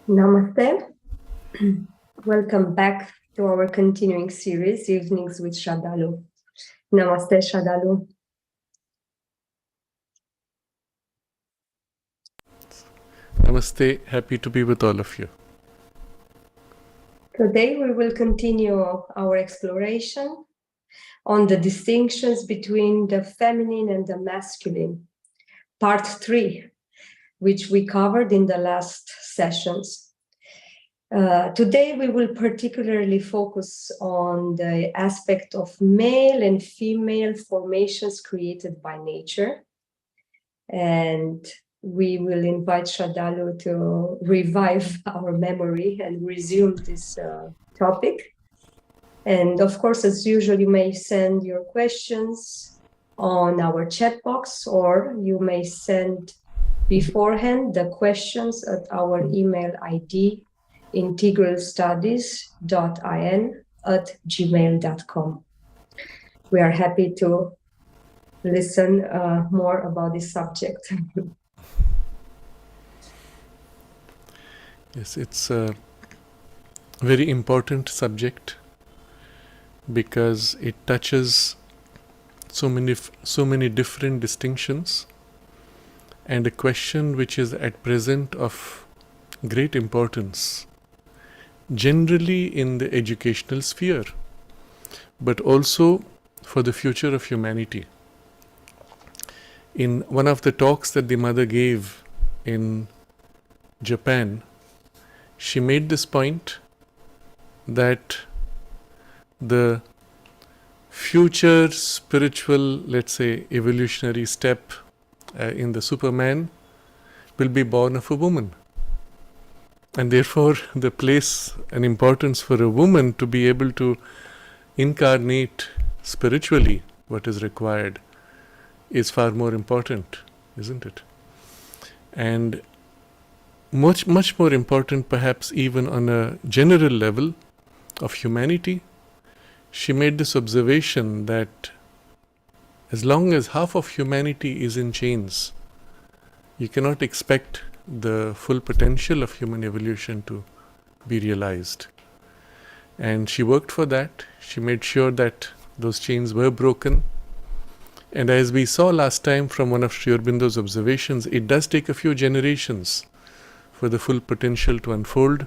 Namaste. Welcome back to our continuing series, Evenings with Sraddhalu. Namaste, Sraddhalu. Namaste, happy to be with all of you. Today we will continue our exploration on the distinctions between the feminine and the masculine, part 3, which we covered in the last sessions. Today we will particularly focus on the aspect of male and female formations created by nature. And we will invite Sraddhalu to revive our memory and resume this topic. And of course, as usual, you may send your questions on our chat box, or you may send beforehand the questions at our email ID, integralstudies.in@gmail.com. We are happy to listen more about this subject. Yes, it's a very important subject because it touches so many different distinctions, and a question which is at present of great importance, generally in the educational sphere, but also for the future of humanity. In one of the talks that the mother gave in Japan, she made this point that the future spiritual, let's say, evolutionary step in the Superman will be born of a woman. And therefore, the place and importance for a woman to be able to incarnate spiritually what is required is far more important, isn't it? And much more important, perhaps even on a general level of humanity, she made this observation that as long as half of humanity is in chains, you cannot expect the full potential of human evolution to be realized. And she worked for that. She made sure that those chains were broken. And as we saw last time from one of Sri Aurobindo's observations, it does take a few generations for the full potential to unfold.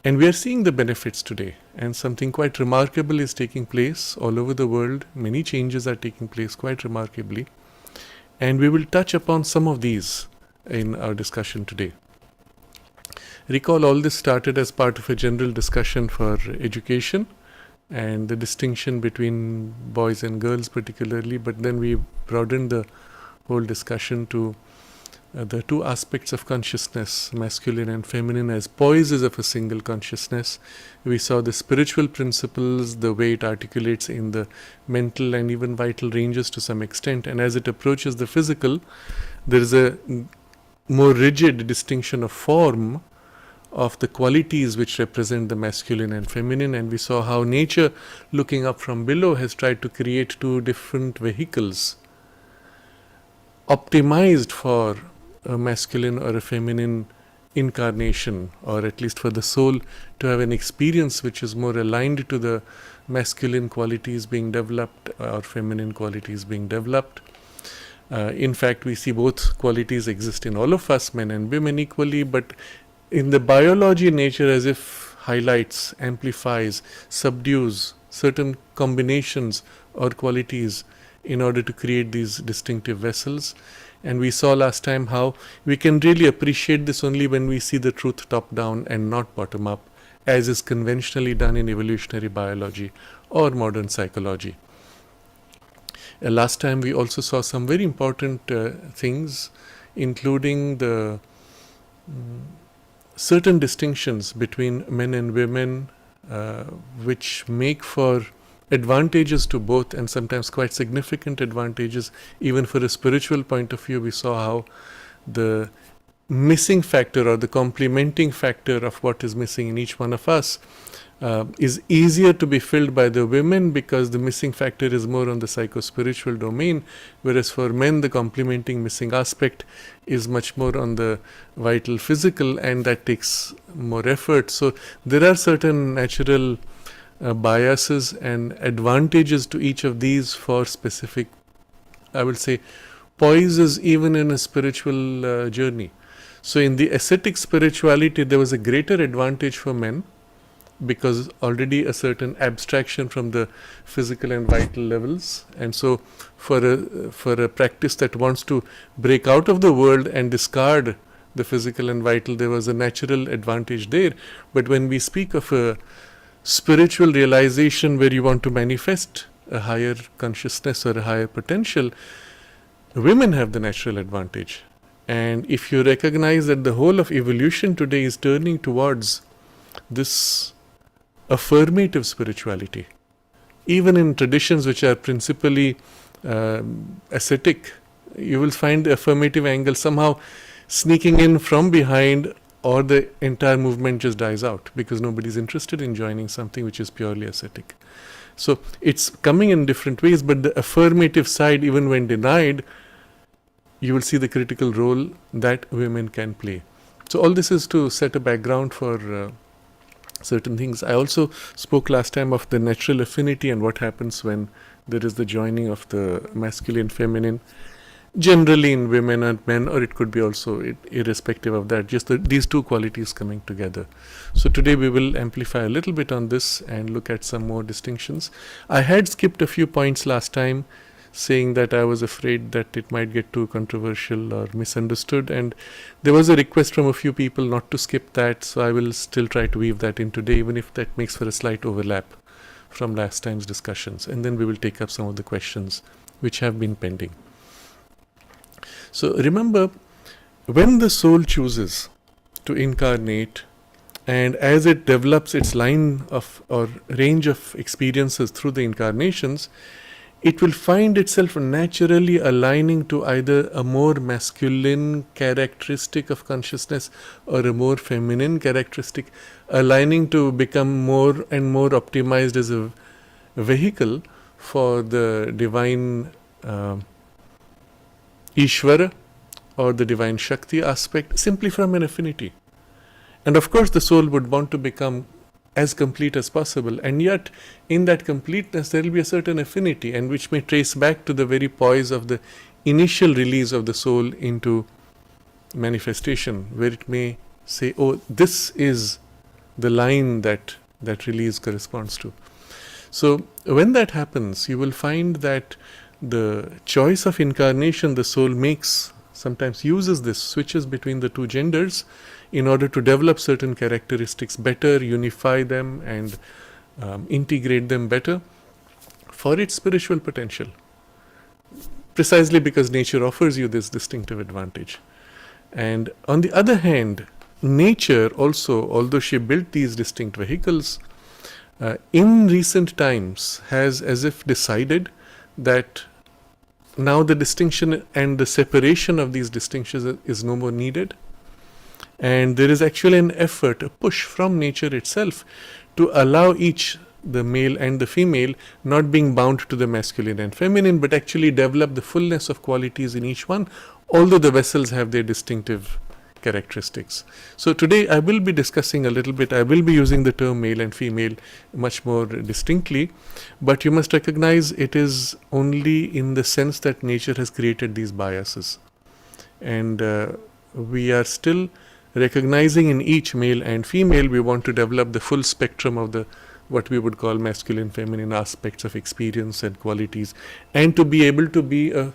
And we are seeing the benefits today. And something quite remarkable is taking place all over the world. Many changes are taking place quite remarkably. And we will touch upon some of these in our discussion today. Recall, all this started as part of a general discussion for education and the distinction between boys and girls particularly, but then we broadened the whole discussion to the two aspects of consciousness, masculine and feminine, as poise is of a single consciousness. We saw the spiritual principles, the way it articulates in the mental and even vital ranges to some extent, and as it approaches the physical, there is a more rigid distinction of form of the qualities which represent the masculine and feminine. And we saw how nature, looking up from below, has tried to create two different vehicles optimized for a masculine or a feminine incarnation, or at least for the soul to have an experience which is more aligned to the masculine qualities being developed or feminine qualities being developed. In fact, we see both qualities exist in all of us, men and women equally, but in the biology, nature as if highlights, amplifies, subdues certain combinations or qualities in order to create these distinctive vessels. And we saw last time how we can really appreciate this only when we see the truth top down and not bottom up, as is conventionally done in evolutionary biology or modern psychology. Last time we also saw some very important things, including the certain distinctions between men and women, which make for advantages to both, and sometimes quite significant advantages. Even for a spiritual point of view, we saw how the missing factor or the complementing factor of what is missing in each one of us is easier to be filled by the women because the missing factor is more on the psycho-spiritual domain, whereas for men the complementing missing aspect is much more on the vital physical, and that takes more effort. So there are certain natural biases and advantages to each of these for specific, I would say, poises even in a spiritual journey. So in the ascetic spirituality there was a greater advantage for men because already a certain abstraction from the physical and vital levels, and so for a practice that wants to break out of the world and discard the physical and vital, there was a natural advantage there. But when we speak of a spiritual realization where you want to manifest a higher consciousness or a higher potential, women have the natural advantage. And if you recognize that the whole of evolution today is turning towards this affirmative spirituality, even in traditions which are principally ascetic, you will find the affirmative angle somehow sneaking in from behind, or the entire movement just dies out because nobody is interested in joining something which is purely ascetic. So it's coming in different ways, but the affirmative side, even when denied, you will see the critical role that women can play. So all this is to set a background for certain things. I also spoke last time of the natural affinity and what happens when there is the joining of the masculine, feminine, generally in women and men, or it could be also irrespective of that, just these two qualities coming together. So today we will amplify a little bit on this and look at some more distinctions. I had skipped a few points last time, saying that I was afraid that it might get too controversial or misunderstood, and there was a request from a few people not to skip that, so I will still try to weave that in today, even if that makes for a slight overlap from last time's discussions, and then we will take up some of the questions which have been pending. So remember, when the soul chooses to incarnate, and as it develops its line of or range of experiences through the incarnations, it will find itself naturally aligning to either a more masculine characteristic of consciousness or a more feminine characteristic, aligning to become more and more optimized as a vehicle for the divine Ishvara or the divine Shakti aspect, simply from an affinity. And of course the soul would want to become as complete as possible, and yet in that completeness there will be a certain affinity, and which may trace back to the very poise of the initial release of the soul into manifestation, where it may say, oh, this is the line that release corresponds to. So when that happens, you will find that the choice of incarnation the soul makes sometimes uses this, switches between the two genders in order to develop certain characteristics better, unify them and integrate them better for its spiritual potential, precisely because nature offers you this distinctive advantage. And on the other hand, nature also, although she built these distinct vehicles, in recent times has as if decided that now the distinction and the separation of these distinctions is no more needed. And there is actually an effort, a push from nature itself to allow each, the male and the female, not being bound to the masculine and feminine, but actually develop the fullness of qualities in each one, although the vessels have their distinctive characteristics. So today I will be discussing a little bit, I will be using the term male and female much more distinctly, but you must recognize it is only in the sense that nature has created these biases. And we are still recognizing in each male and female, we want to develop the full spectrum of the what we would call masculine, feminine aspects of experience and qualities, and to be able to be a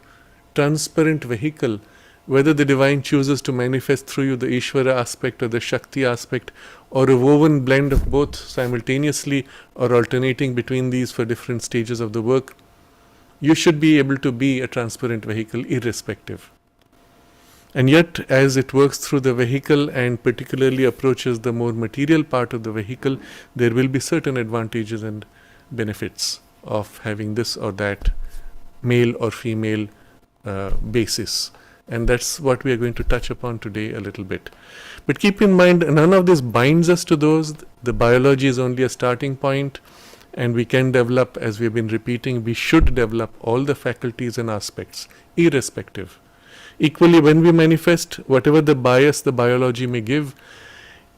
transparent vehicle, whether the divine chooses to manifest through you the Ishvara aspect or the Shakti aspect, or a woven blend of both simultaneously or alternating between these for different stages of the work. You should be able to be a transparent vehicle irrespective. And yet, as it works through the vehicle and particularly approaches the more material part of the vehicle, there will be certain advantages and benefits of having this or that male or female basis And that's what we are going to touch upon today a little bit. But keep in mind, none of this binds us to those. The biology is only a starting point, and we can develop, as we've been repeating, we should develop all the faculties and aspects, irrespective. Equally, when we manifest, whatever the bias the biology may give,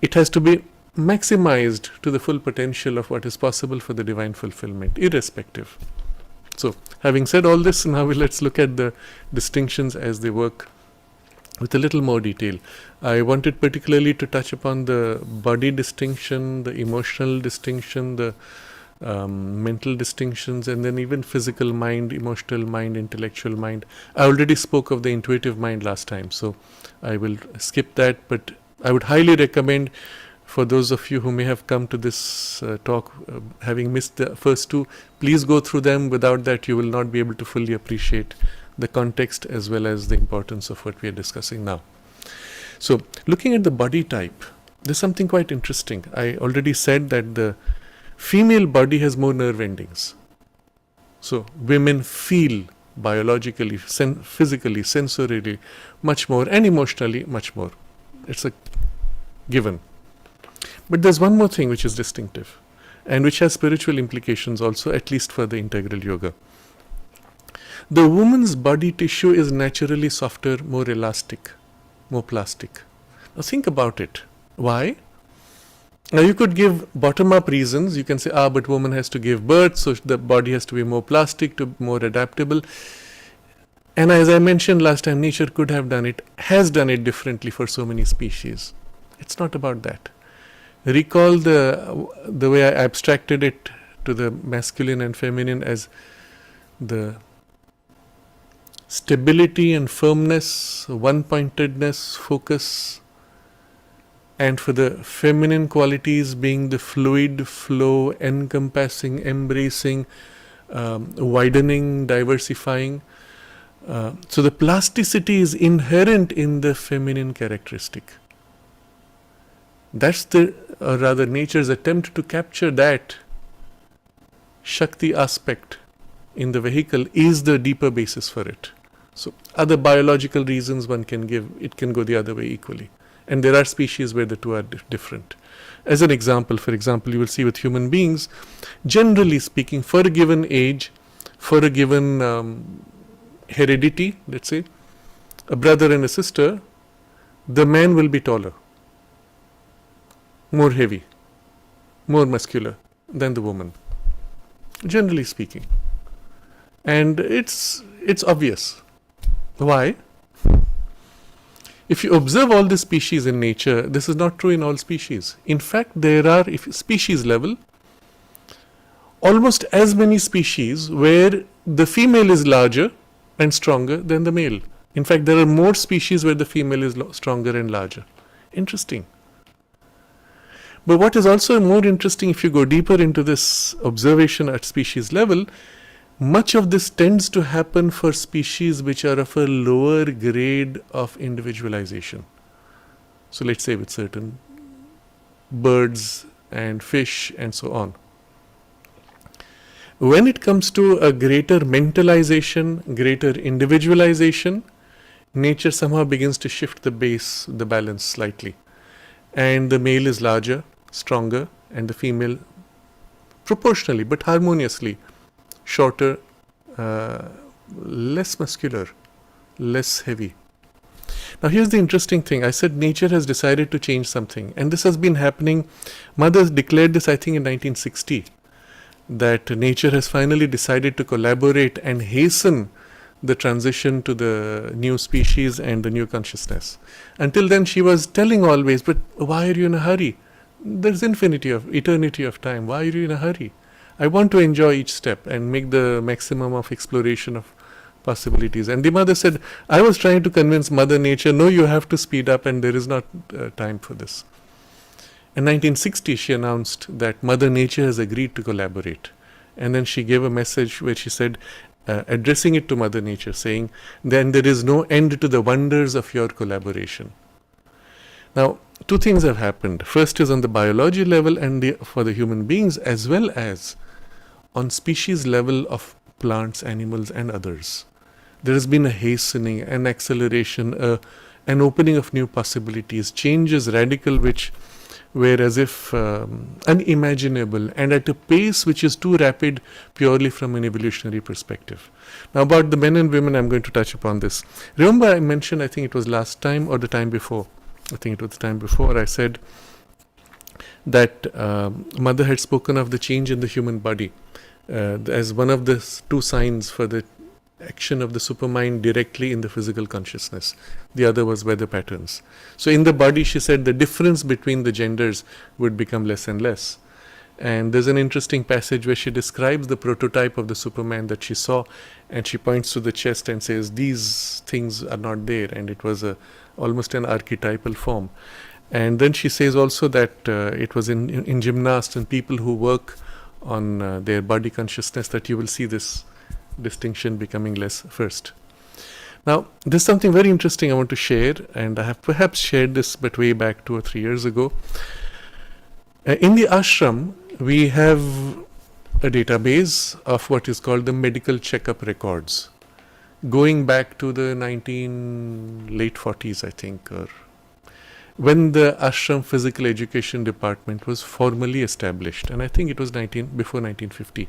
it has to be maximized to the full potential of what is possible for the divine fulfillment, irrespective. So, having said all this, now let's look at the distinctions as they work with a little more detail. I wanted particularly to touch upon the body distinction, the emotional distinction, the mental distinctions, and then even physical mind, emotional mind, intellectual mind. I already spoke of the intuitive mind last time, so I will skip that, but I would highly recommend for those of you who may have come to this talk having missed the first two, please go through them. Without that, you will not be able to fully appreciate the context as well as the importance of what we are discussing now. So, looking at the body type, there's something quite interesting. I already said that the female body has more nerve endings. So, women feel biologically, physically, sensorially much more, and emotionally much more. It's a given. But there's one more thing which is distinctive and which has spiritual implications also, at least for the integral yoga. The woman's body tissue is naturally softer, more elastic, more plastic. Now think about it. Why? Now you could give bottom-up reasons. You can say, but woman has to give birth, so the body has to be more plastic, to more adaptable. And as I mentioned last time, nature could have done it, has done it differently for so many species. It's not about that. Recall the way I abstracted it to the masculine and feminine as the stability and firmness, one-pointedness, focus, and for the feminine qualities being the fluid flow, encompassing, embracing, widening, diversifying. So the plasticity is inherent in the feminine characteristic. That's rather nature's attempt to capture that Shakti aspect in the vehicle is the deeper basis for it. So other biological reasons one can give, it can go the other way equally. And there are species where the two are different. As an example, for example, you will see with human beings, generally speaking, for a given age, for a given heredity, let's say, a brother and a sister, the man will be taller, more heavy, more muscular than the woman, generally speaking. And it's obvious. Why? If you observe all the species in nature, this is not true in all species. In fact, there are, if species level, almost as many species where the female is larger and stronger than the male. In fact, there are more species where the female is stronger and larger. Interesting. But what is also more interesting, if you go deeper into this observation at species level, much of this tends to happen for species which are of a lower grade of individualization. So let's say with certain birds and fish and so on. When it comes to a greater mentalization, greater individualization, nature somehow begins to shift the balance slightly. And the male is larger, stronger, and the female proportionally but harmoniously shorter, less muscular, less heavy. Now here's the interesting thing. I said nature has decided to change something, and this has been happening. Mothers declared this, I think, in 1960, that nature has finally decided to collaborate and hasten the transition to the new species and the new consciousness. Until then she was telling always, but why are you in a hurry? There's eternity of time. Why are you in a hurry? I want to enjoy each step and make the maximum of exploration of possibilities. And the mother said, I was trying to convince Mother Nature, no, you have to speed up and there is not time for this. In 1960, she announced that Mother Nature has agreed to collaborate. And then she gave a message where she said, addressing it to Mother Nature, saying, then there is no end to the wonders of your collaboration. Now, two things have happened. First is on the biology level and for the human beings, as well as on species level of plants, animals and others. there has been a hastening, an acceleration, an opening of new possibilities, changes radical which were as if unimaginable, and at a pace which is too rapid purely from an evolutionary perspective. Now about the men and women, I'm going to touch upon this. Remember I mentioned, I think it was last time or the time before, I think it was the time before, I said that Mother had spoken of the change in the human body as one of the two signs for the action of the supermind directly in the physical consciousness. The other was weather patterns. So in the body, she said the difference between the genders would become less and less. And there's an interesting passage where she describes the prototype of the Superman that she saw, and she points to the chest and says these things are not there, and it was almost an archetypal form. And then she says also that it was in gymnasts and people who work on their body consciousness that you will see this distinction becoming less first. Now, there's something very interesting I want to share, and I have perhaps shared this but way back 2 or 3 years ago. In the ashram, we have a database of what is called the medical checkup records, going back to the late 40s, I think, or when the ashram physical education department was formally established, and I think it was before 1950.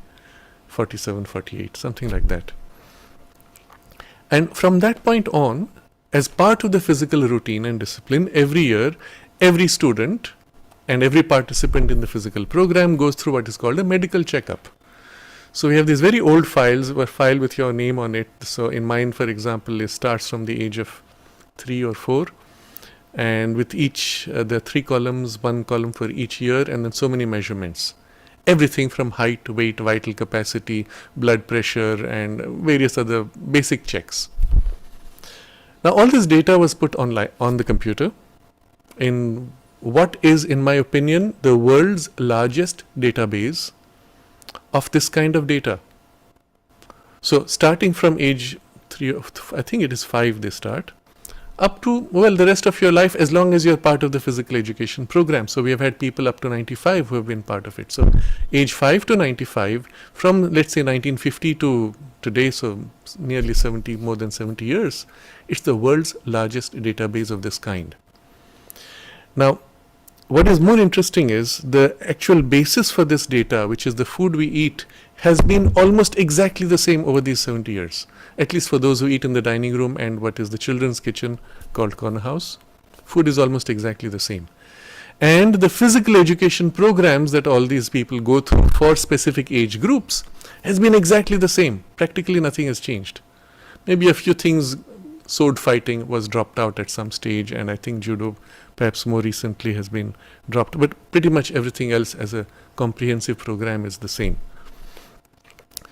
47, 48, something like that. And from that point on, as part of the physical routine and discipline, every year, every student and every participant in the physical program goes through what is called a medical checkup. So we have these very old files, a file with your name on it. So in mine, for example, it starts from the age of 3 or 4. And with each, there are 3 columns, 1 column for each year, and then so many measurements. Everything from height, weight, vital capacity, blood pressure, and various other basic checks. Now, all this data was put online on the computer in what is, in my opinion, the world's largest database of this kind of data. So, starting from age 3, I think it is 5 they start, up to, well, the rest of your life, as long as you're part of the physical education program. So we have had people up to 95 who have been part of it. So age 5 to 95, from let's say 1950 to today, so nearly 70, more than 70 years, it's the world's largest database of this kind. Now, what is more interesting is the actual basis for this data, which is the food we eat, has been almost exactly the same over these 70 years. At least for those who eat in the dining room and what is the children's kitchen called corner house, food is almost exactly the same. And the physical education programs that all these people go through for specific age groups has been exactly the same. Practically nothing has changed. Maybe a few things, sword fighting was dropped out at some stage, and I think judo perhaps more recently has been dropped, but pretty much everything else as a comprehensive program is the same.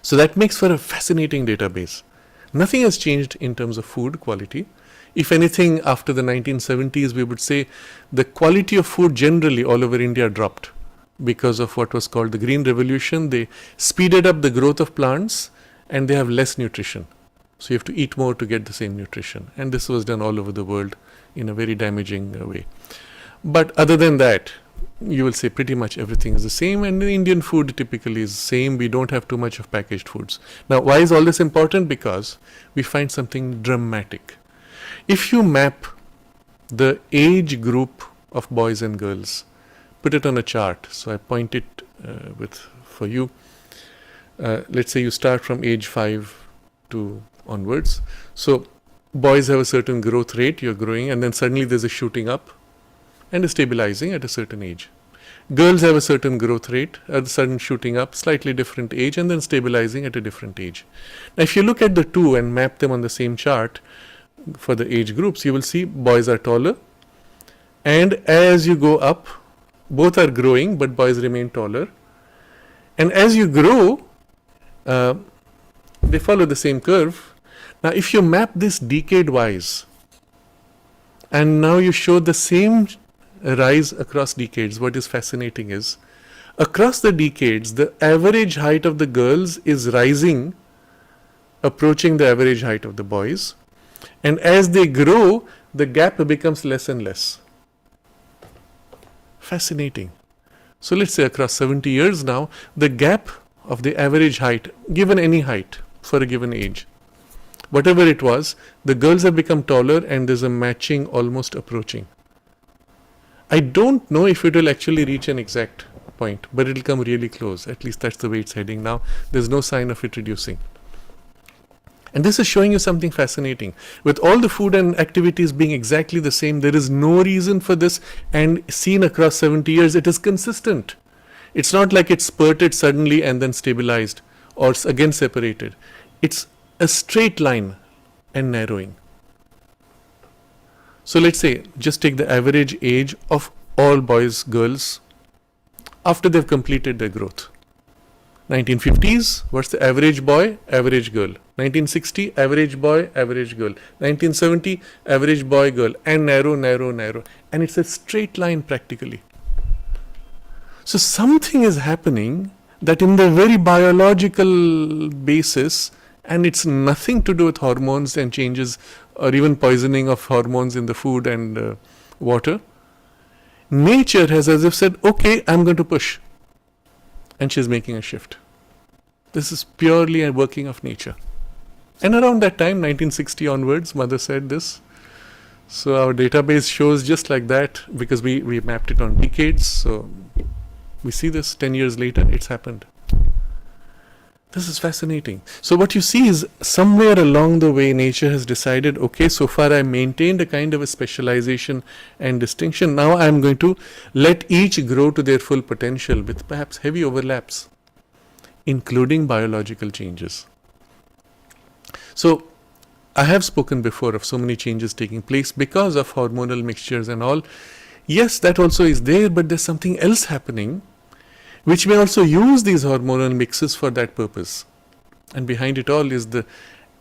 So that makes for a fascinating database. Nothing has changed in terms of food quality. If anything, after the 1970s, we would say the quality of food generally all over India dropped because of what was called the Green Revolution. They speeded up the growth of plants and they have less nutrition. So you have to eat more to get the same nutrition. And this was done all over the world in a very damaging way. But other than that, you will say pretty much everything is the same, and the Indian food typically is the same. We don't have too much of packaged foods. Now, why is all this important? Because we find something dramatic. If you map the age group of boys and girls, put it on a chart. So I point it for you. Let's say you start from age 5 to onwards. So boys have a certain growth rate, you're growing, and then suddenly there's a shooting up and a stabilizing at a certain age. Girls have a certain growth rate, a sudden shooting up, slightly different age, and then stabilizing at a different age. Now, if you look at the two and map them on the same chart for the age groups, you will see boys are taller, and as you go up, both are growing, but boys remain taller. And as you grow, they follow the same curve. Now, if you map this decade-wise, and now you show the same rise across decades, what is fascinating is, across the decades, the average height of the girls is rising, approaching the average height of the boys. And as they grow, the gap becomes less and less. Fascinating. So let's say across 70 years now, the gap of the average height, given any height for a given age, whatever it was, the girls have become taller and there's a matching almost approaching. I don't know if it will actually reach an exact point, but it'll come really close. At least that's the way it's heading now. There's no sign of it reducing. And this is showing you something fascinating. With all the food and activities being exactly the same, there is no reason for this, and seen across 70 years, it is consistent. It's not like it spurted suddenly and then stabilized or again separated. It's a straight line and narrowing. So let's say, just take the average age of all boys, girls, after they've completed their growth. 1950s, what's the average boy, average girl? 1960, average boy, average girl. 1970, average boy, girl. And narrow, narrow, narrow. And it's a straight line practically. So something is happening that in the very biological basis, and it's nothing to do with hormones and changes or even poisoning of hormones in the food and water. Nature has as if said, okay, I'm going to push. And she's making a shift. This is purely a working of nature. And around that time, 1960 onwards, mother said this. So our database shows just like that, because we mapped it on decades. So we see this 10 years later, it's happened. This is fascinating. So what you see is somewhere along the way, nature has decided, okay, so far I maintained a kind of a specialization and distinction. Now I'm going to let each grow to their full potential with perhaps heavy overlaps, including biological changes. So I have spoken before of so many changes taking place because of hormonal mixtures and all. Yes, that also is there, but there's something else happening which may also use these hormonal mixes for that purpose. And behind it all is the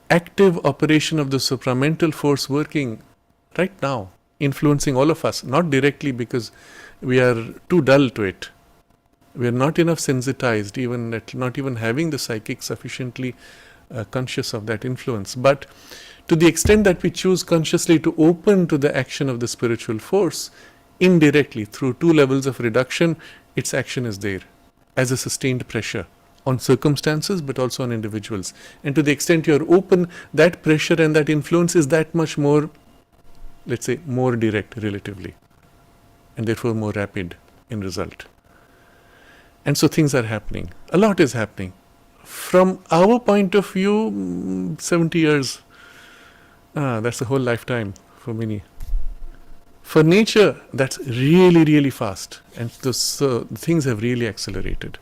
active operation of the supramental force working right now, influencing all of us, not directly because we are too dull to it. We are not enough sensitized, not even having the psychic sufficiently conscious of that influence. But to the extent that we choose consciously to open to the action of the spiritual force, indirectly through two levels of reduction, its action is there as a sustained pressure on circumstances but also on individuals. And to the extent you are open, that pressure and that influence is that much more, let's say, more direct relatively, and therefore more rapid in result. And so things are happening. A lot is happening. From our point of view, 70 years, that's a whole lifetime for many. For nature, that's really, really fast. And so things have really accelerated.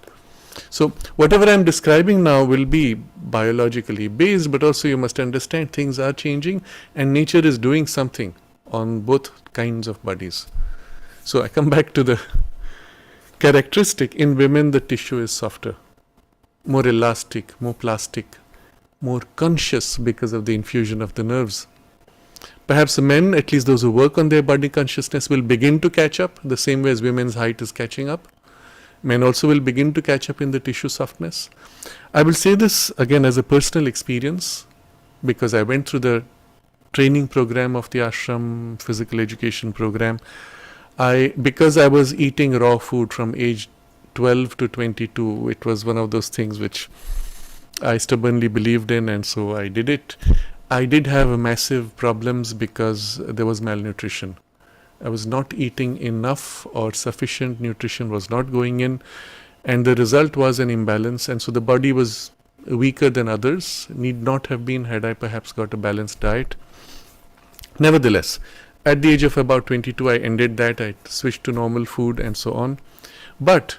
So whatever I'm describing now will be biologically based, but also you must understand things are changing and nature is doing something on both kinds of bodies. So I come back to the characteristic. In women, the tissue is softer, more elastic, more plastic, more conscious because of the infusion of the nerves. Perhaps men, at least those who work on their body consciousness, will begin to catch up the same way as women's height is catching up. Men also will begin to catch up in the tissue softness. I will say this again as a personal experience because I went through the training program of the ashram physical education program. Because I was eating raw food from age 12 to 22, it was one of those things which I stubbornly believed in, and so I did it. I did have massive problems because there was malnutrition. I was not eating enough or sufficient nutrition was not going in, and the result was an imbalance, and so the body was weaker than others, need not have been had I perhaps got a balanced diet. Nevertheless, at the age of about 22, I ended that. I switched to normal food and so on. But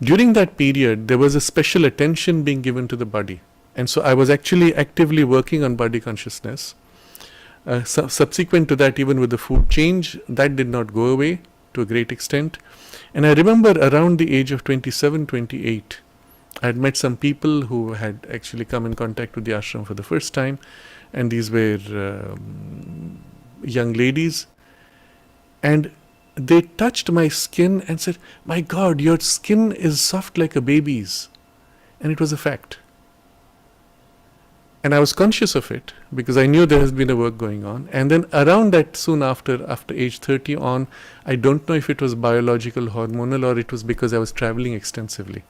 during that period, there was a special attention being given to the body. And so I was actually actively working on body consciousness. Subsequent to that, even with the food change, that did not go away to a great extent. And I remember around the age of 27, 28, I had met some people who had actually come in contact with the ashram for the first time. And these were young ladies. And they touched my skin and said, "My God, your skin is soft like a baby's." And it was a fact. And I was conscious of it because I knew there has been a work going on. And then around that, soon after age 30 on, I don't know if it was biological, hormonal, or it was because I was traveling extensively.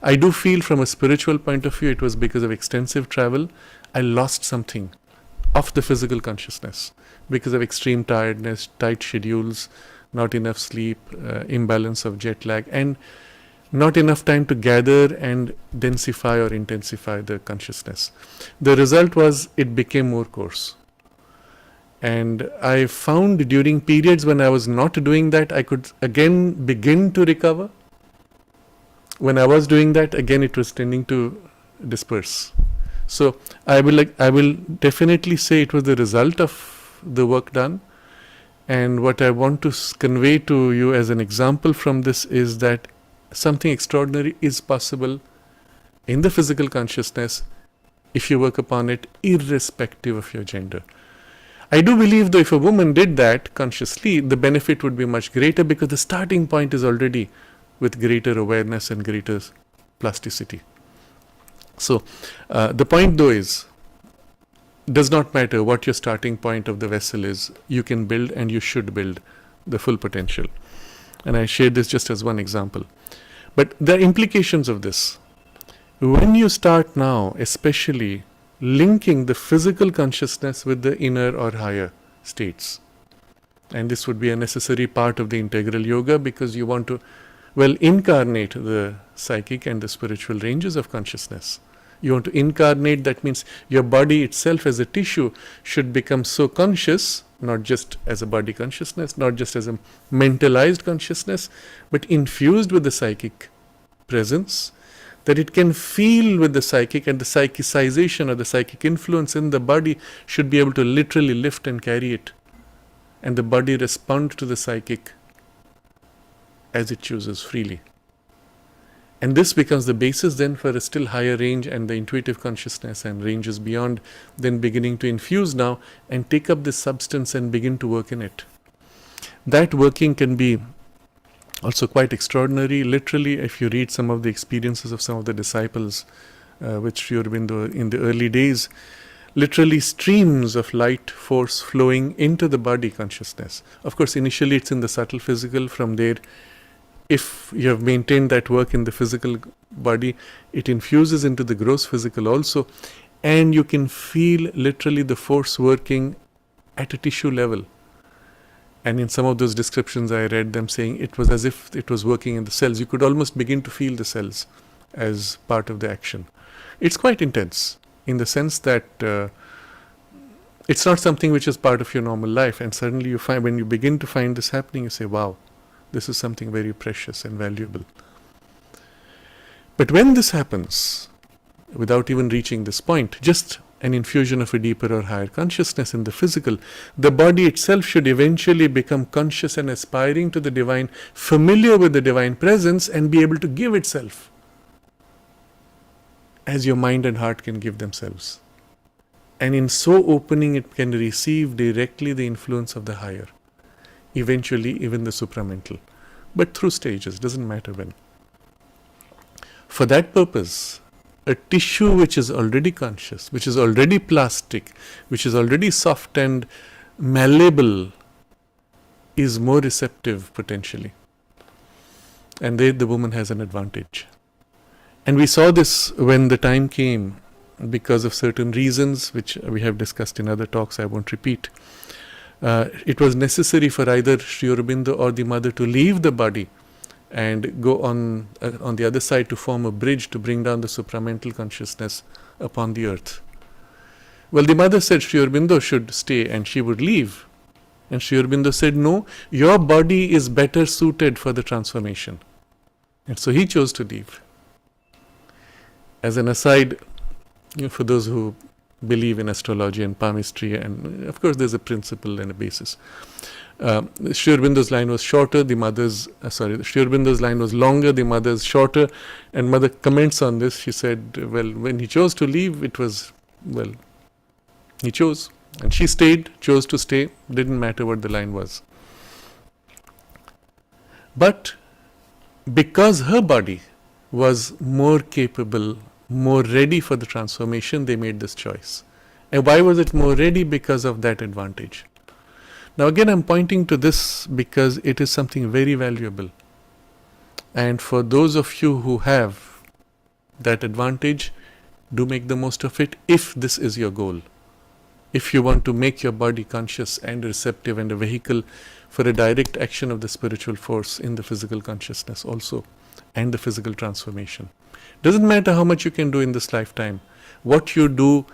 I do feel from a spiritual point of view, it was because of extensive travel. I lost something of the physical consciousness because of extreme tiredness, tight schedules, not enough sleep, imbalance of jet lag, and not enough time to gather and densify or intensify the consciousness. The result was it became more coarse. And I found during periods when I was not doing that, I could again begin to recover. When I was doing that, again it was tending to disperse. So I will definitely say it was the result of the work done. And what I want to convey to you as an example from this is that something extraordinary is possible in the physical consciousness if you work upon it, irrespective of your gender. I do believe, though, if a woman did that consciously, the benefit would be much greater because the starting point is already with greater awareness and greater plasticity. So, the point, though, is does not matter what your starting point of the vessel is, you can build and you should build the full potential. And I share this just as one example. But the implications of this, when you start now, especially linking the physical consciousness with the inner or higher states, and this would be a necessary part of the integral yoga because you want to, incarnate the psychic and the spiritual ranges of consciousness. You want to incarnate, that means your body itself as a tissue should become so conscious, not just as a body consciousness, not just as a mentalized consciousness, but infused with the psychic presence, that it can feel with the psychic, and the psychicization or the psychic influence in the body should be able to literally lift and carry it, and the body respond to the psychic as it chooses freely. And this becomes the basis then for a still higher range and the intuitive consciousness and ranges beyond, then beginning to infuse now and take up this substance and begin to work in it. That working can be also quite extraordinary. Literally, if you read some of the experiences of some of the disciples, with Sri Aurobindo in the early days, literally streams of light force flowing into the body consciousness. Of course, initially it's in the subtle physical. From there, if you have maintained that work in the physical body, it infuses into the gross physical also, and you can feel literally the force working at a tissue level. And in some of those descriptions I read them saying it was as if it was working in the cells. You could almost begin to feel the cells as part of the action. It's quite intense in the sense that it's not something which is part of your normal life, and suddenly you find, when you begin to find this happening, you say, wow, this is something very precious and valuable. But when this happens, without even reaching this point, just an infusion of a deeper or higher consciousness in the physical, the body itself should eventually become conscious and aspiring to the divine, familiar with the divine presence, and be able to give itself as your mind and heart can give themselves. And in so opening, it can receive directly the influence of the higher, eventually even the supramental, but through stages, doesn't matter when. For that purpose, a tissue which is already conscious, which is already plastic, which is already soft and malleable, is more receptive potentially. And there the woman has an advantage. And we saw this when the time came, because of certain reasons which we have discussed in other talks, I won't repeat. It was necessary for either Sri Aurobindo or the mother to leave the body and go on the other side to form a bridge to bring down the supramental consciousness upon the earth. Well, the mother said Sri Aurobindo should stay and she would leave. And Sri Aurobindo said, no, your body is better suited for the transformation. And so he chose to leave. As an aside, for those who believe in astrology and palmistry, and of course there's a principle and a basis. Sri Aurobindo's line was shorter, Sri Aurobindo's line was longer, the mother's shorter, and mother comments on this. She said, well, when he chose to leave, it was, well, he chose. And she stayed, chose to stay, didn't matter what the line was. But because her body was more capable, more ready for the transformation, they made this choice. And why was it more ready? Because of that advantage. Now again, I'm pointing to this because it is something very valuable. And for those of you who have that advantage, do make the most of it if this is your goal. if you want to make your body conscious and receptive and a vehicle for a direct action of the spiritual force in the physical consciousness also, and the physical transformation. Doesn't matter how much you can do in this lifetime. What you do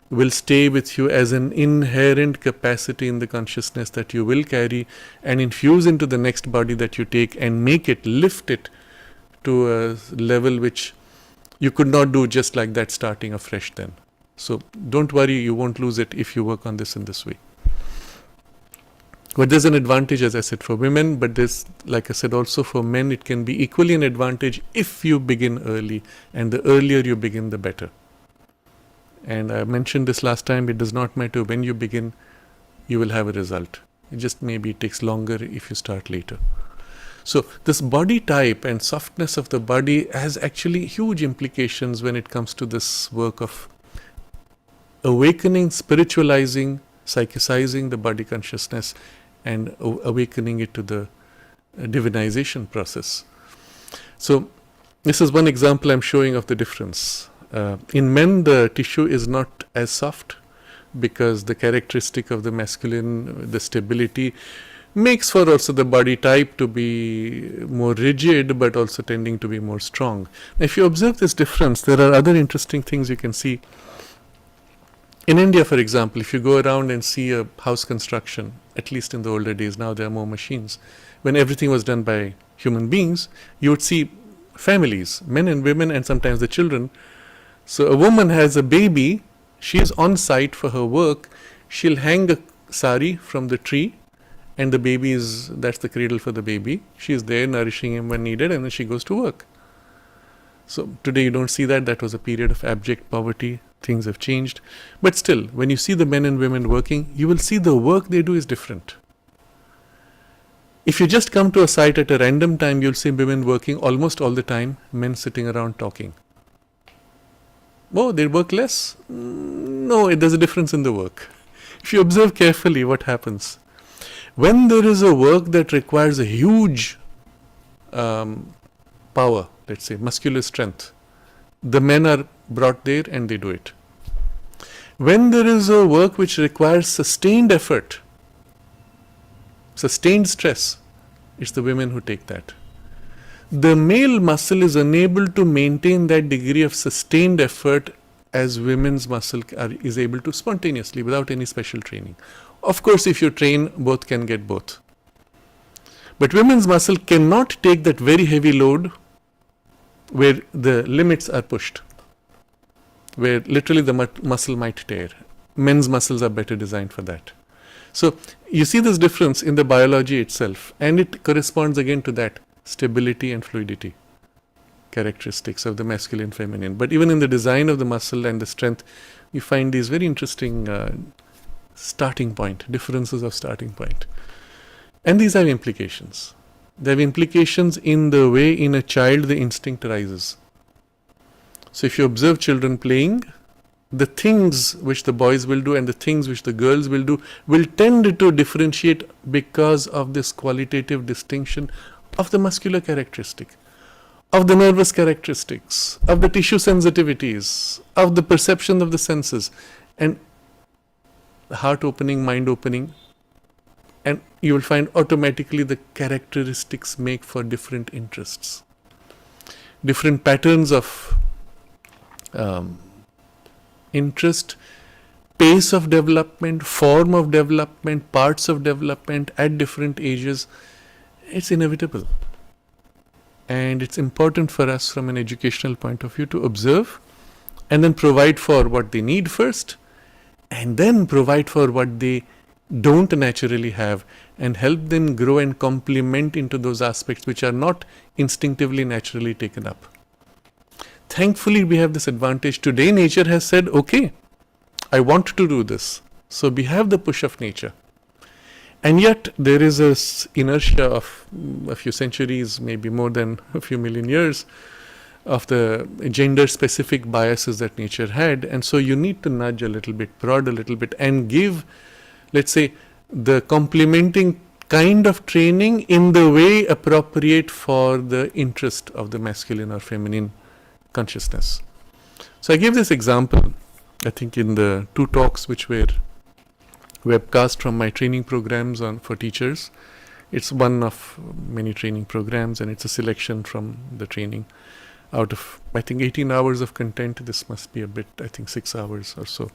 will stay with you as an inherent capacity in the consciousness that you will carry and infuse into the next body that you take, and make it, lift it to a level which you could not do just like that starting afresh then. So don't worry, you won't lose it if you work on this in this way. But there's an advantage, as I said, for women, but there's, like I said, also for men, it can be equally an advantage if you begin early, and the earlier you begin, the better. And I mentioned this last time, it does not matter when you begin, you will have a result. It just maybe it takes longer if you start later. So this body type and softness of the body has actually huge implications when it comes to this work of awakening, spiritualizing, psychicizing the body consciousness, and awakening it to the divinization process. So this is one example I'm showing of the difference. In men, the tissue is not as soft because the characteristic of the masculine, the stability, makes for also the body type to be more rigid, but also tending to be more strong. Now, if you observe this difference, there are other interesting things you can see. In India, for example, if you go around and see a house construction, at least in the older days, now there are more machines. When everything was done by human beings, you would see families, men and women, and sometimes the children. So a woman has a baby, she is on site for her work, she'll hang a sari from the tree, and the baby is, that's the cradle for the baby. She is there nourishing him when needed, and then she goes to work. So today you don't see that. That was a period of abject poverty. Things have changed. But still, when you see the men and women working, you will see the work they do is different. If you just come to a site at a random time, you'll see women working almost all the time, men sitting around talking. Oh, they work less? No, there's a difference in the work. If you observe carefully what happens, when there is a work that requires a huge power, let's say muscular strength, the men are brought there and they do it. When there is a work which requires sustained effort, sustained stress, it's the women who take that. The male muscle is unable to maintain that degree of sustained effort as women's muscle is able to spontaneously without any special training. Of course, if you train, both can get both. But women's muscle cannot take that very heavy load where the limits are pushed, where literally the muscle might tear. Men's muscles are better designed for that. So you see this difference in the biology itself, and it corresponds again to that stability and fluidity characteristics of the masculine and feminine. But even in the design of the muscle and the strength, you find these very interesting starting point, differences of starting point. And these have implications. They have implications in the way in a child the instinct arises. So if you observe children playing, the things which the boys will do and the things which the girls will do will tend to differentiate because of this qualitative distinction of the muscular characteristic, of the nervous characteristics, of the tissue sensitivities, of the perception of the senses, and heart opening, mind opening. And you will find automatically the characteristics make for different interests, different patterns of interest, pace of development, form of development, parts of development at different ages. It's inevitable. And it's important for us from an educational point of view to observe and then provide for what they need first, and then provide for what they don't naturally have, and help them grow and complement into those aspects which are not instinctively naturally taken up. Thankfully, we have this advantage. Today, nature has said, okay, I want to do this. So we have the push of nature. And yet, there is this inertia of a few centuries, maybe more than a few million years, of the gender-specific biases that nature had. And so you need to nudge a little bit, prod a little bit, and give, let's say, the complementing kind of training in the way appropriate for the interest of the masculine or feminine consciousness. So I gave this example, I think, in the two talks which were Webcast from my training programs for teachers. It's one of many training programs, and it's a selection from the training. Out of, I think, 18 hours of content, this must be a bit, I think 6 hours or so.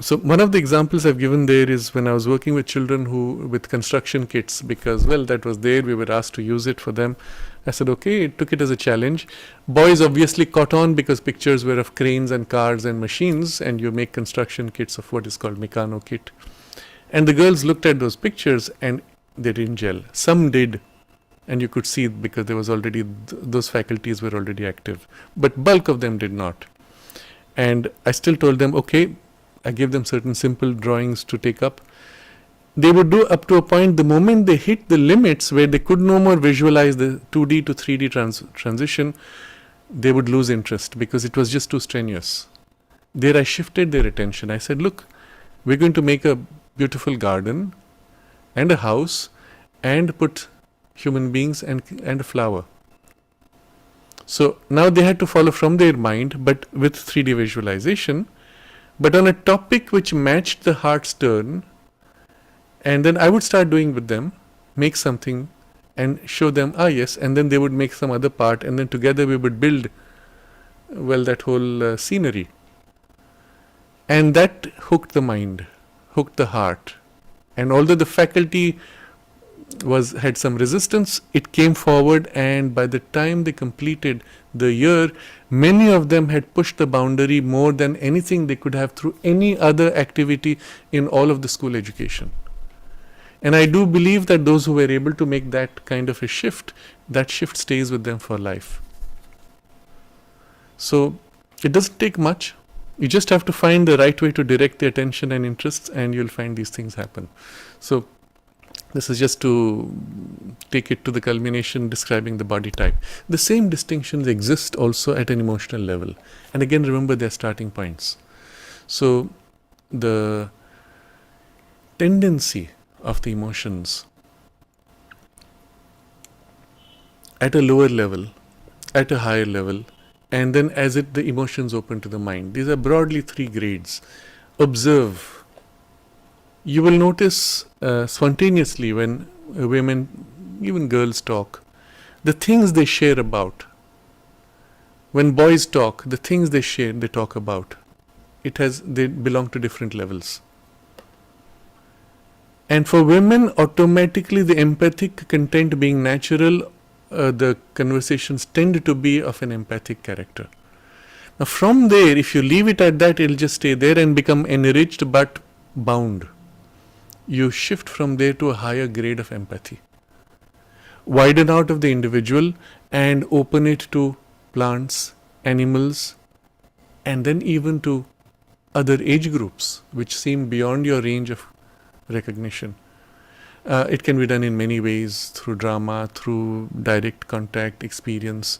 So one of the examples I've given there is when I was working with children with construction kits, because, well, that was there, we were asked to use it for them. I said, okay, took it as a challenge. Boys obviously caught on because pictures were of cranes and cars and machines, and you make construction kits of what is called Meccano kit. And the girls looked at those pictures and they didn't gel. Some did, and you could see because there was already, those faculties were already active. But bulk of them did not. And I still told them, okay, I gave them certain simple drawings to take up. They would do up to a point. The moment they hit the limits where they could no more visualize the 2D to 3D transition, they would lose interest because it was just too strenuous. There I shifted their attention. I said, look, we're going to make a beautiful garden and a house and put human beings and a flower. So now they had to follow from their mind, but with 3D visualization, but on a topic which matched the heart's turn. And then I would start doing with them, make something and show them, yes, and then they would make some other part, and then together we would build, well, that whole scenery. And that hooked the mind, hooked the heart. And although the faculty had some resistance, it came forward, and by the time they completed the year, many of them had pushed the boundary more than anything they could have through any other activity in all of the school education. And I do believe that those who were able to make that kind of a shift, that shift stays with them for life. So it doesn't take much. You just have to find the right way to direct the attention and interests, and you'll find these things happen. So this is just to take it to the culmination, describing the body type. The same distinctions exist also at an emotional level. And again, remember their starting points. So the tendency of the emotions at a lower level, at a higher level, and then as the emotions open to the mind. These are broadly 3 grades. Observe. You will notice spontaneously when women, even girls talk, the things they share about. When boys talk, the things they share, they talk about. They belong to different levels. And for women, automatically the empathic content being natural, the conversations tend to be of an empathic character. Now from there, if you leave it at that, it'll just stay there and become enriched but bound. You shift from there to a higher grade of empathy. Widen out of the individual and open it to plants, animals, and then even to other age groups which seem beyond your range of recognition. It can be done in many ways, through drama, through direct contact experience,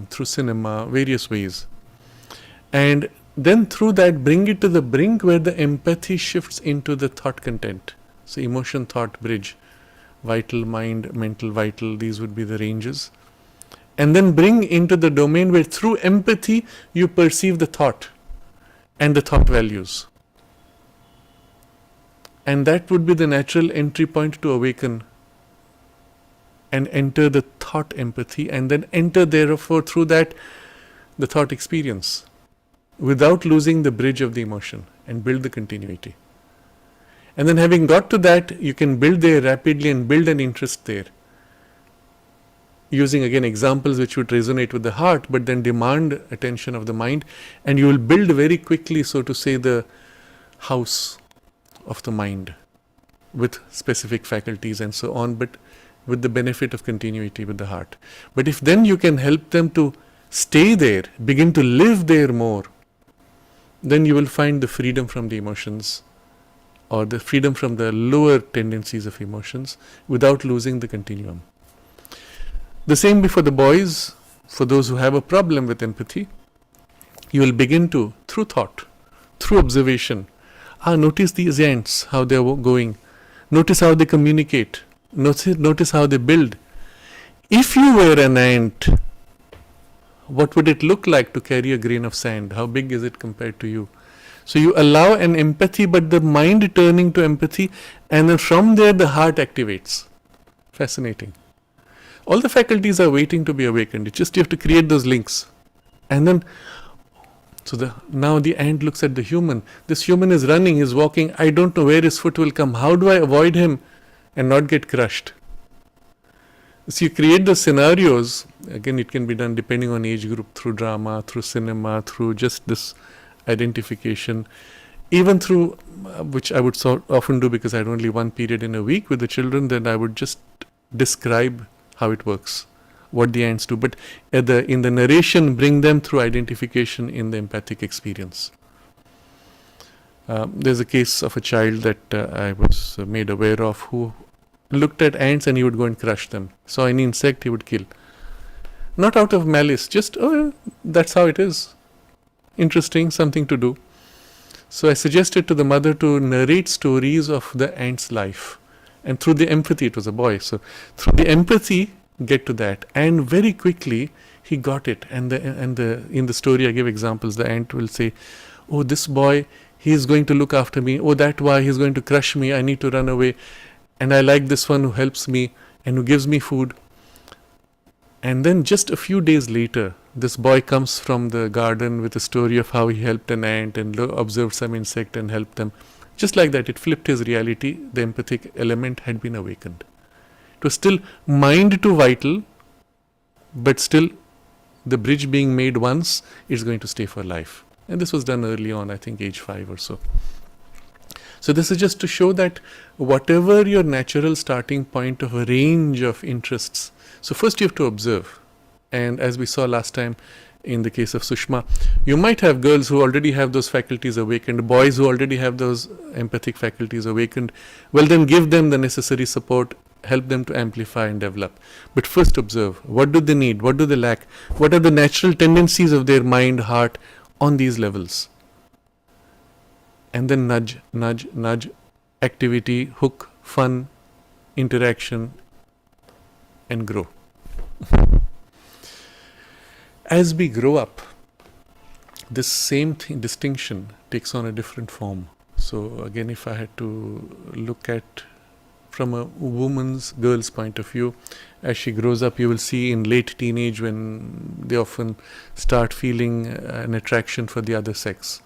through cinema, various ways. And then through that, bring it to the brink where the empathy shifts into the thought content. So emotion, thought, bridge, vital, mind, mental, vital, these would be the ranges. And then bring into the domain where through empathy you perceive the thought and the thought values. And that would be the natural entry point to awaken and enter the thought empathy, and then enter therefore through that the thought experience without losing the bridge of the emotion, and build the continuity. And then having got to that, you can build there rapidly and build an interest there. Using again examples which would resonate with the heart but then demand attention of the mind, and you will build very quickly, so to say, the house of the mind with specific faculties and so on, but with the benefit of continuity with the heart. But if then you can help them to stay there, begin to live there more, then you will find the freedom from the emotions, or the freedom from the lower tendencies of emotions, without losing the continuum. The same be for the boys. For those who have a problem with empathy, you will begin to, through thought, through observation, notice these ants, how they are going. Notice how they communicate. Notice how they build. If you were an ant, what would it look like to carry a grain of sand? How big is it compared to you? So you allow an empathy, but the mind turning to empathy, and then from there the heart activates. Fascinating. All the faculties are waiting to be awakened. It's just you have to create those links. And then, now the ant looks at the human. This human is running, is walking. I don't know where his foot will come. How do I avoid him and not get crushed? So you create the scenarios. Again, it can be done depending on age group, through drama, through cinema, through just this identification, even through, which I would often do because I had only one period in a week with the children, then I would just describe how it works, what the ants do. But in the narration, bring them through identification in the empathic experience. There's a case of a child that I was made aware of who looked at ants and he would go and crush them. Saw any insect, he would kill. Not out of malice, just, that's how it is. Interesting, something to do. So I suggested to the mother to narrate stories of the ant's life. And through the empathy, it was a boy, so through the empathy, get to that. And very quickly, he got it. And in the story, I give examples. The ant will say, oh, this boy, he is going to look after me. Oh, that boy, he's going to crush me. I need to run away. And I like this one who helps me and who gives me food. And then just a few days later, this boy comes from the garden with a story of how he helped an ant and observed some insect and helped them. Just like that, it flipped his reality. The empathic element had been awakened. It was still mind to vital, but still the bridge being made once is going to stay for life. And this was done early on, I think age 5 or so. So this is just to show that whatever your natural starting point of a range of interests, so first you have to observe. And as we saw last time in the case of Sushma, you might have girls who already have those faculties awakened, boys who already have those empathic faculties awakened. Well, then give them the necessary support, help them to amplify and develop. But first observe, what do they need, what do they lack, what are the natural tendencies of their mind, heart on these levels. And then nudge, nudge, nudge, activity, hook, fun, interaction, and grow. As we grow up, this same distinction takes on a different form. So again, if I had to look at from a girl's point of view, as she grows up, you will see in late teenage when they often start feeling an attraction for the other sex.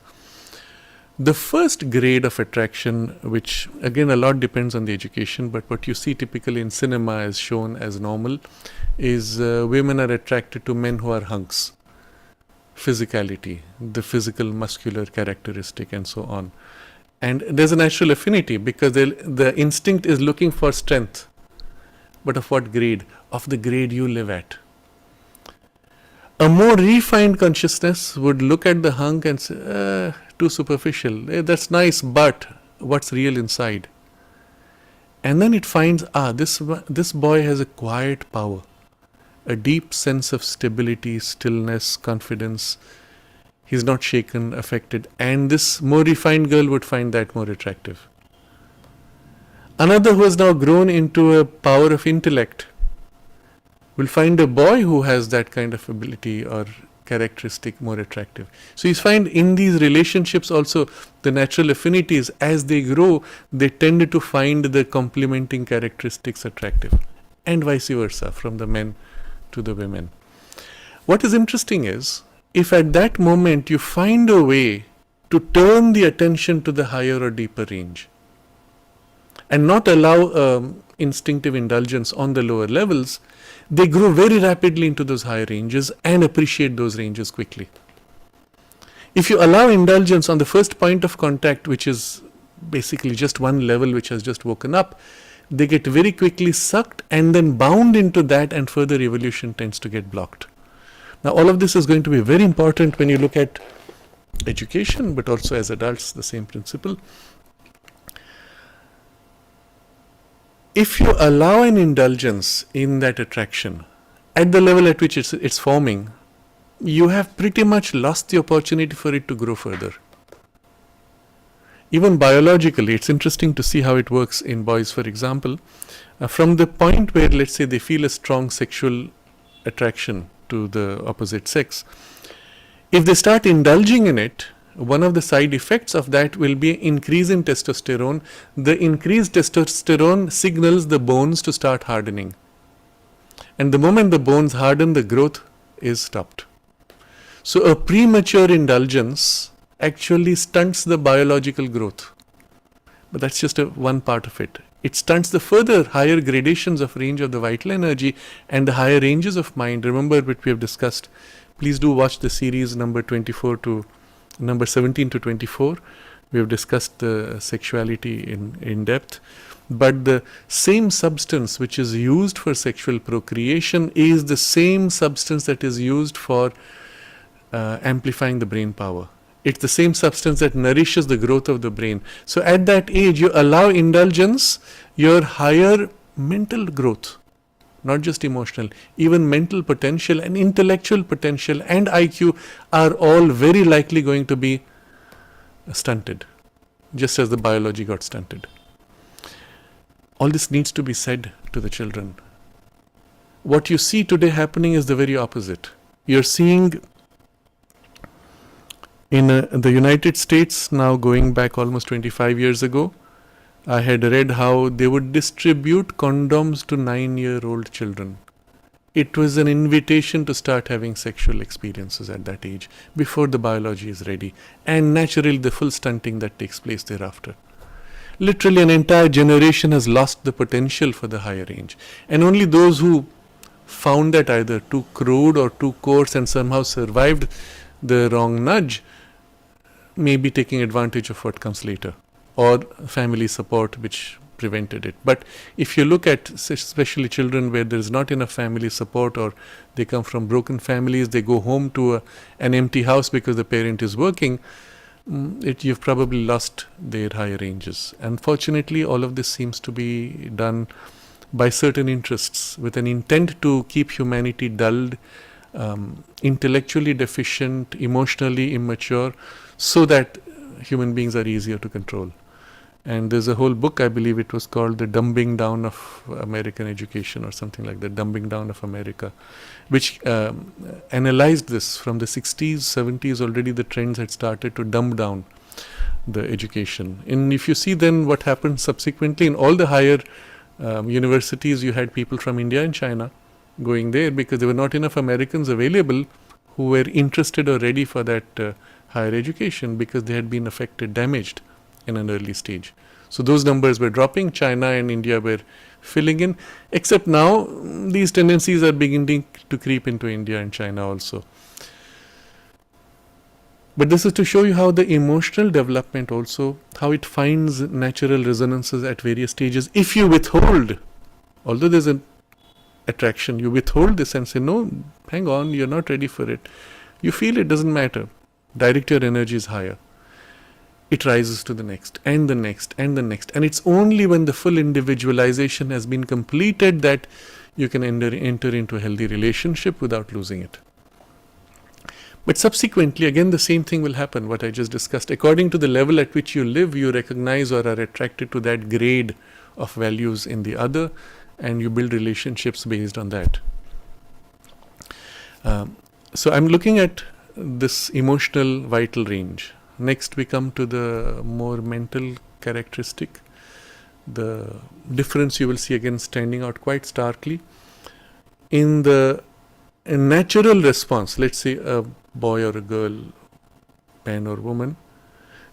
The first grade of attraction, which again a lot depends on the education, but what you see typically in cinema is shown as normal, is women are attracted to men who are hunks. Physicality, the physical muscular characteristic and so on. And there's a natural affinity because the instinct is looking for strength. But of what grade? Of the grade you live at. A more refined consciousness would look at the hunk and say, too superficial. That's nice, but what's real inside? And then it finds, this boy has a quiet power, a deep sense of stability, stillness, confidence. He's not shaken, affected. And this more refined girl would find that more attractive. Another who has now grown into a power of intellect will find a boy who has that kind of ability or characteristic more attractive. So you find in these relationships also the natural affinities, as they grow, they tend to find the complementing characteristics attractive, and vice versa from the men to the women. What is interesting is, if at that moment you find a way to turn the attention to the higher or deeper range and not allow instinctive indulgence on the lower levels, they grow very rapidly into those higher ranges and appreciate those ranges quickly. If you allow indulgence on the first point of contact, which is basically just one level which has just woken up, they get very quickly sucked and then bound into that, and further evolution tends to get blocked. Now, all of this is going to be very important when you look at education, but also as adults, the same principle. If you allow an indulgence in that attraction at the level at which it's forming, you have pretty much lost the opportunity for it to grow further. Even biologically, it's interesting to see how it works in boys, for example. From the point where, let's say, they feel a strong sexual attraction to the opposite sex, if they start indulging in it, one of the side effects of that will be an increase in testosterone. The increased testosterone signals the bones to start hardening. And the moment the bones harden, the growth is stopped. So a premature indulgence actually stunts the biological growth. But that's just one part of it. It stunts the further higher gradations of range of the vital energy and the higher ranges of mind. Remember what we have discussed. Please do watch the series number 24 to number 17 to 24. We have discussed the sexuality in depth. But the same substance which is used for sexual procreation is the same substance that is used for amplifying the brain power. It's the same substance that nourishes the growth of the brain. So at that age, you allow indulgence, your higher mental growth, not just emotional, even mental potential and intellectual potential and IQ are all very likely going to be stunted, just as the biology got stunted. All this needs to be said to the children. What you see today happening is the very opposite. You're seeing in the United States, now going back almost 25 years ago, I had read how they would distribute condoms to 9-year-old children. It was an invitation to start having sexual experiences at that age, before the biology is ready, and naturally the full stunting that takes place thereafter. Literally an entire generation has lost the potential for the higher range, and only those who found that either too crude or too coarse and somehow survived the wrong nudge may be taking advantage of what comes later, or family support which prevented it. But if you look at especially children where there is not enough family support, or they come from broken families, they go home to an empty house because the parent is working, you've probably lost their higher ranges. Unfortunately, all of this seems to be done by certain interests with an intent to keep humanity dulled, intellectually deficient, emotionally immature, so that human beings are easier to control. And there's a whole book, I believe it was called The Dumbing Down of American Education or something like that, Dumbing Down of America, which analyzed this from the 60s, 70s. Already the trends had started to dumb down the education. And if you see then what happened subsequently in all the higher universities, you had people from India and China going there because there were not enough Americans available who were interested or ready for that higher education, because they had been affected, damaged in an early stage. So those numbers were dropping. China and India were filling in, except now these tendencies are beginning to creep into India and China also. But this is to show you how the emotional development also, how it finds natural resonances at various stages. If you withhold, although there's an attraction, you withhold this and say, no, hang on, you're not ready for it. You feel it doesn't matter. Direct your energies higher. It rises to the next and the next and the next. And it's only when the full individualization has been completed that you can enter into a healthy relationship without losing it. But subsequently, again, the same thing will happen, what I just discussed. According to the level at which you live, you recognize or are attracted to that grade of values in the other, and you build relationships based on that. So I'm looking at this emotional vital range. Next we come to the more mental characteristic. The difference you will see again standing out quite starkly. In the natural response, let's say a boy or a girl, man or woman,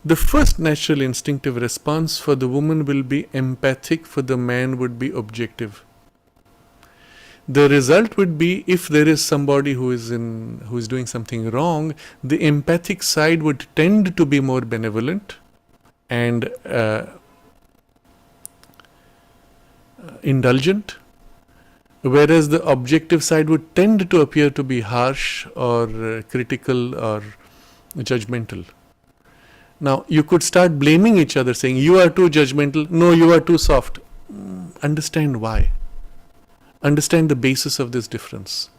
the first natural instinctive response for the woman will be empathic, for the man would be objective. The result would be, if there is somebody who is doing something wrong, the empathic side would tend to be more benevolent and indulgent, whereas the objective side would tend to appear to be harsh or critical or judgmental. Now, you could start blaming each other, saying, you are too judgmental, no, you are too soft. Understand why. Understand the basis of this difference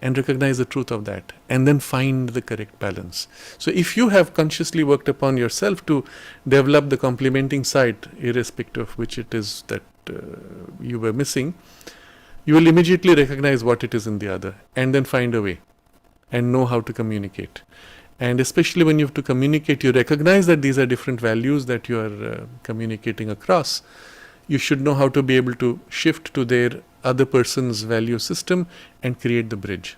and recognize the truth of that, and then find the correct balance. So if you have consciously worked upon yourself to develop the complementing side, irrespective of which it is that you were missing, you will immediately recognize what it is in the other and then find a way and know how to communicate. And especially when you have to communicate, you recognize that these are different values that you are communicating across. You should know how to be able to shift to their other person's value system and create the bridge.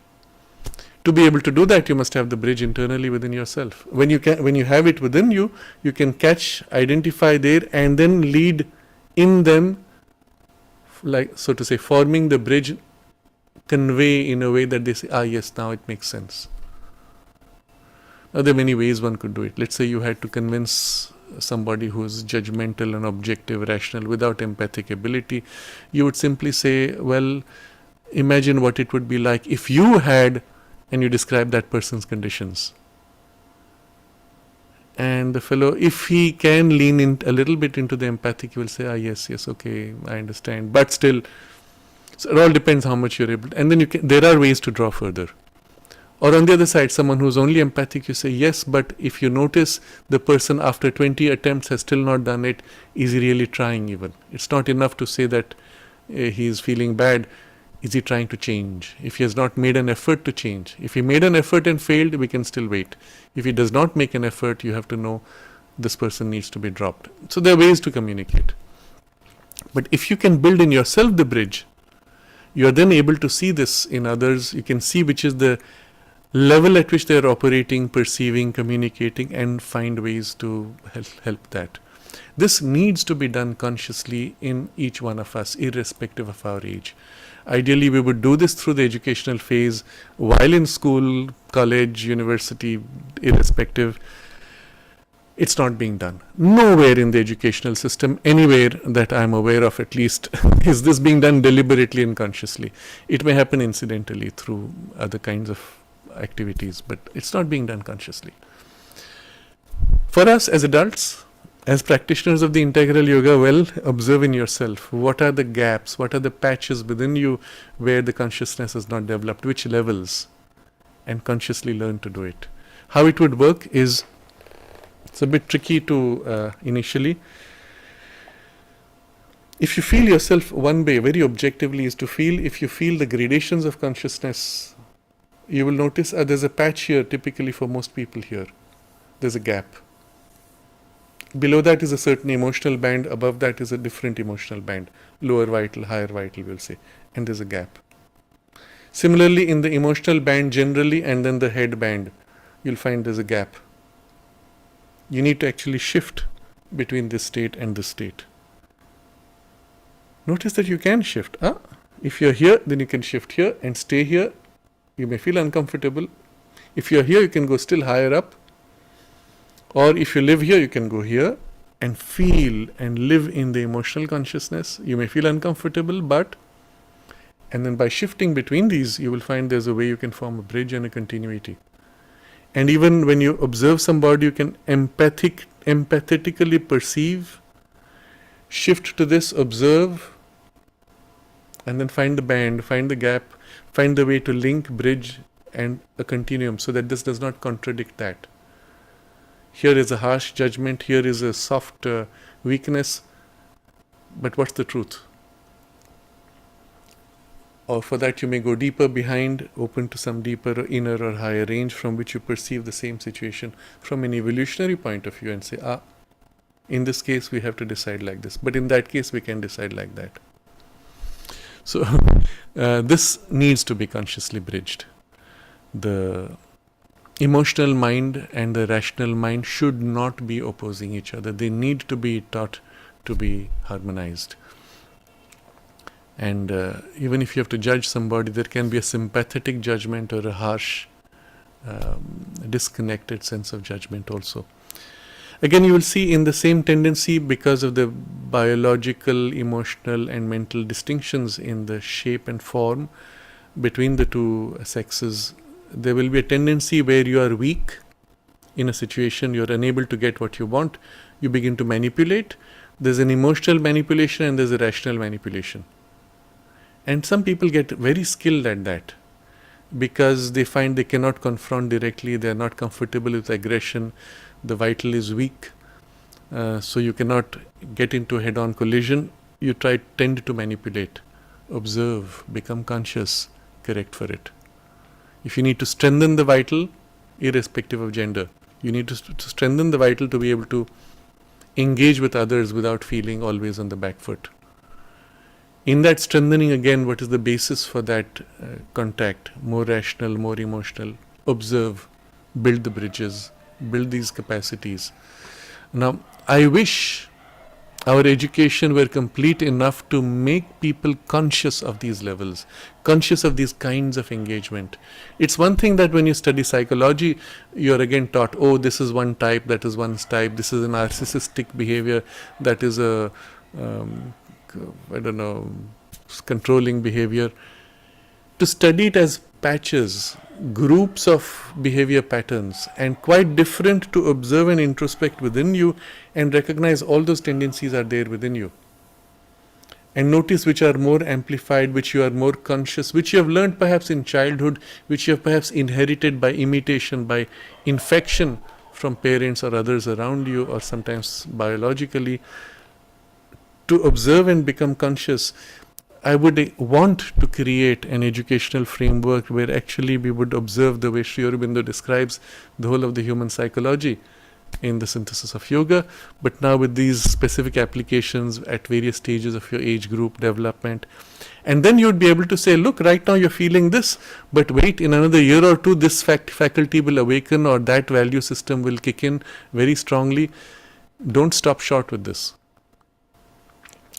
To be able to do that, you must have the bridge internally within yourself. When you have it within you, you can catch, identify there, and then lead in them, like so to say, forming the bridge, convey in a way that they say, yes, now it makes sense. Now, there are many ways one could do it. Let's say you had to convince somebody who is judgmental and objective, rational, without empathic ability. You would simply say, well, imagine what it would be like if you had, and you describe that person's conditions. And the fellow, if he can lean in a little bit into the empathic, he will say, yes, okay, I understand. But still, so it all depends how much you're able to, and then there are ways to draw further. Or on the other side, someone who's only empathic, you say, yes, but if you notice the person after 20 attempts has still not done it, is he really trying even? It's not enough to say that he is feeling bad. Is he trying to change? If he has not made an effort to change. If he made an effort and failed, we can still wait. If he does not make an effort, you have to know this person needs to be dropped. So there are ways to communicate. But if you can build in yourself the bridge, you are then able to see this in others. You can see which is the level at which they are operating, perceiving, communicating, and find ways to help that. This needs to be done consciously in each one of us, irrespective of our age. Ideally, we would do this through the educational phase, while in school, college, university, irrespective. It's not being done. Nowhere in the educational system, anywhere that I'm aware of at least, is this being done deliberately and consciously. It may happen incidentally through other kinds of activities, but it's not being done consciously. For us as adults, as practitioners of the integral yoga, well, observe in yourself what are the gaps, what are the patches within you where the consciousness has not developed, which levels, and consciously learn to do it. How it would work is, it's a bit tricky to initially. If you feel yourself one way, very objectively, is to feel, if you feel the gradations of consciousness, you will notice there's a patch here, typically for most people here. There's a gap. Below that is a certain emotional band, above that is a different emotional band, lower vital, higher vital, we'll say, and there's a gap. Similarly, in the emotional band generally, and then the head band, you'll find there's a gap. You need to actually shift between this state and this state. Notice that you can shift. If you're here, then you can shift here and stay here. You may feel uncomfortable. If you're here, you can go still higher up. Or if you live here, you can go here and feel and live in the emotional consciousness. You may feel uncomfortable, and then by shifting between these, you will find there's a way you can form a bridge and a continuity. And even when you observe somebody, you can empathetically perceive, shift to this, observe, and then find the band, find the gap, find the way to link, bridge, and a continuum so that this does not contradict that. Here is a harsh judgment, here is a soft weakness, but what's the truth? Or for that you may go deeper behind, open to some deeper inner or higher range from which you perceive the same situation from an evolutionary point of view and say, in this case we have to decide like this, but in that case we can decide like that. So this needs to be consciously bridged. The emotional mind and the rational mind should not be opposing each other. They need to be taught to be harmonized. And even if you have to judge somebody, there can be a sympathetic judgment or a harsh, disconnected sense of judgment also. Again, you will see in the same tendency, because of the biological, emotional and mental distinctions in the shape and form between the two sexes, there will be a tendency where you are weak in a situation, you are unable to get what you want, you begin to manipulate. There's an emotional manipulation and there's a rational manipulation. And some people get very skilled at that because they find they cannot confront directly, they are not comfortable with aggression, the vital is weak, so you cannot get into a head-on collision. You tend to manipulate, observe, become conscious, correct for it. If you need to strengthen the vital, irrespective of gender. You need to strengthen the vital to be able to engage with others without feeling always on the back foot. In that strengthening, again, what is the basis for that contact? More rational, more emotional. Observe, build the bridges, build these capacities. Now, I wish our education were complete enough to make people conscious of these levels, conscious of these kinds of engagement. It's one thing that when you study psychology, you're again taught, oh, this is one type, that is one type, this is a narcissistic behavior, that is a controlling behavior. To study it as patches, groups of behavior patterns, and quite different to observe and introspect within you and recognize all those tendencies are there within you. And notice which are more amplified, which you are more conscious, which you have learned perhaps in childhood, which you have perhaps inherited by imitation, by infection from parents or others around you, or sometimes biologically. To observe and become conscious, I would want to create an educational framework where actually we would observe the way Sri Aurobindo describes the whole of the human psychology in the synthesis of yoga, but now with these specific applications at various stages of your age group development. And then you'd be able to say, look, right now you're feeling this, but wait, in another year or two, this faculty will awaken, or that value system will kick in very strongly. Don't stop short with this.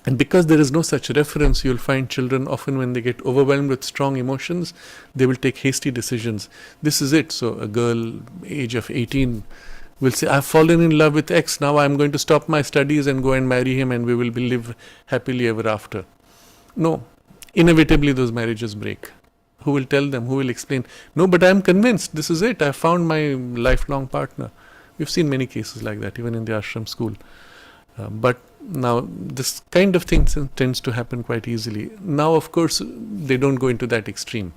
And because there is no such reference, you'll find children often when they get overwhelmed with strong emotions, they will take hasty decisions. This is it. So a girl age of 18 will say, I've fallen in love with X, now I'm going to stop my studies and go and marry him and we will live happily ever after. No, inevitably those marriages break. Who will tell them? Who will explain? No, but I'm convinced this is it. I found my lifelong partner. We've seen many cases like that, even in the ashram school. But now this kind of thing tends to happen quite easily. Now, of course, they don't go into that extreme.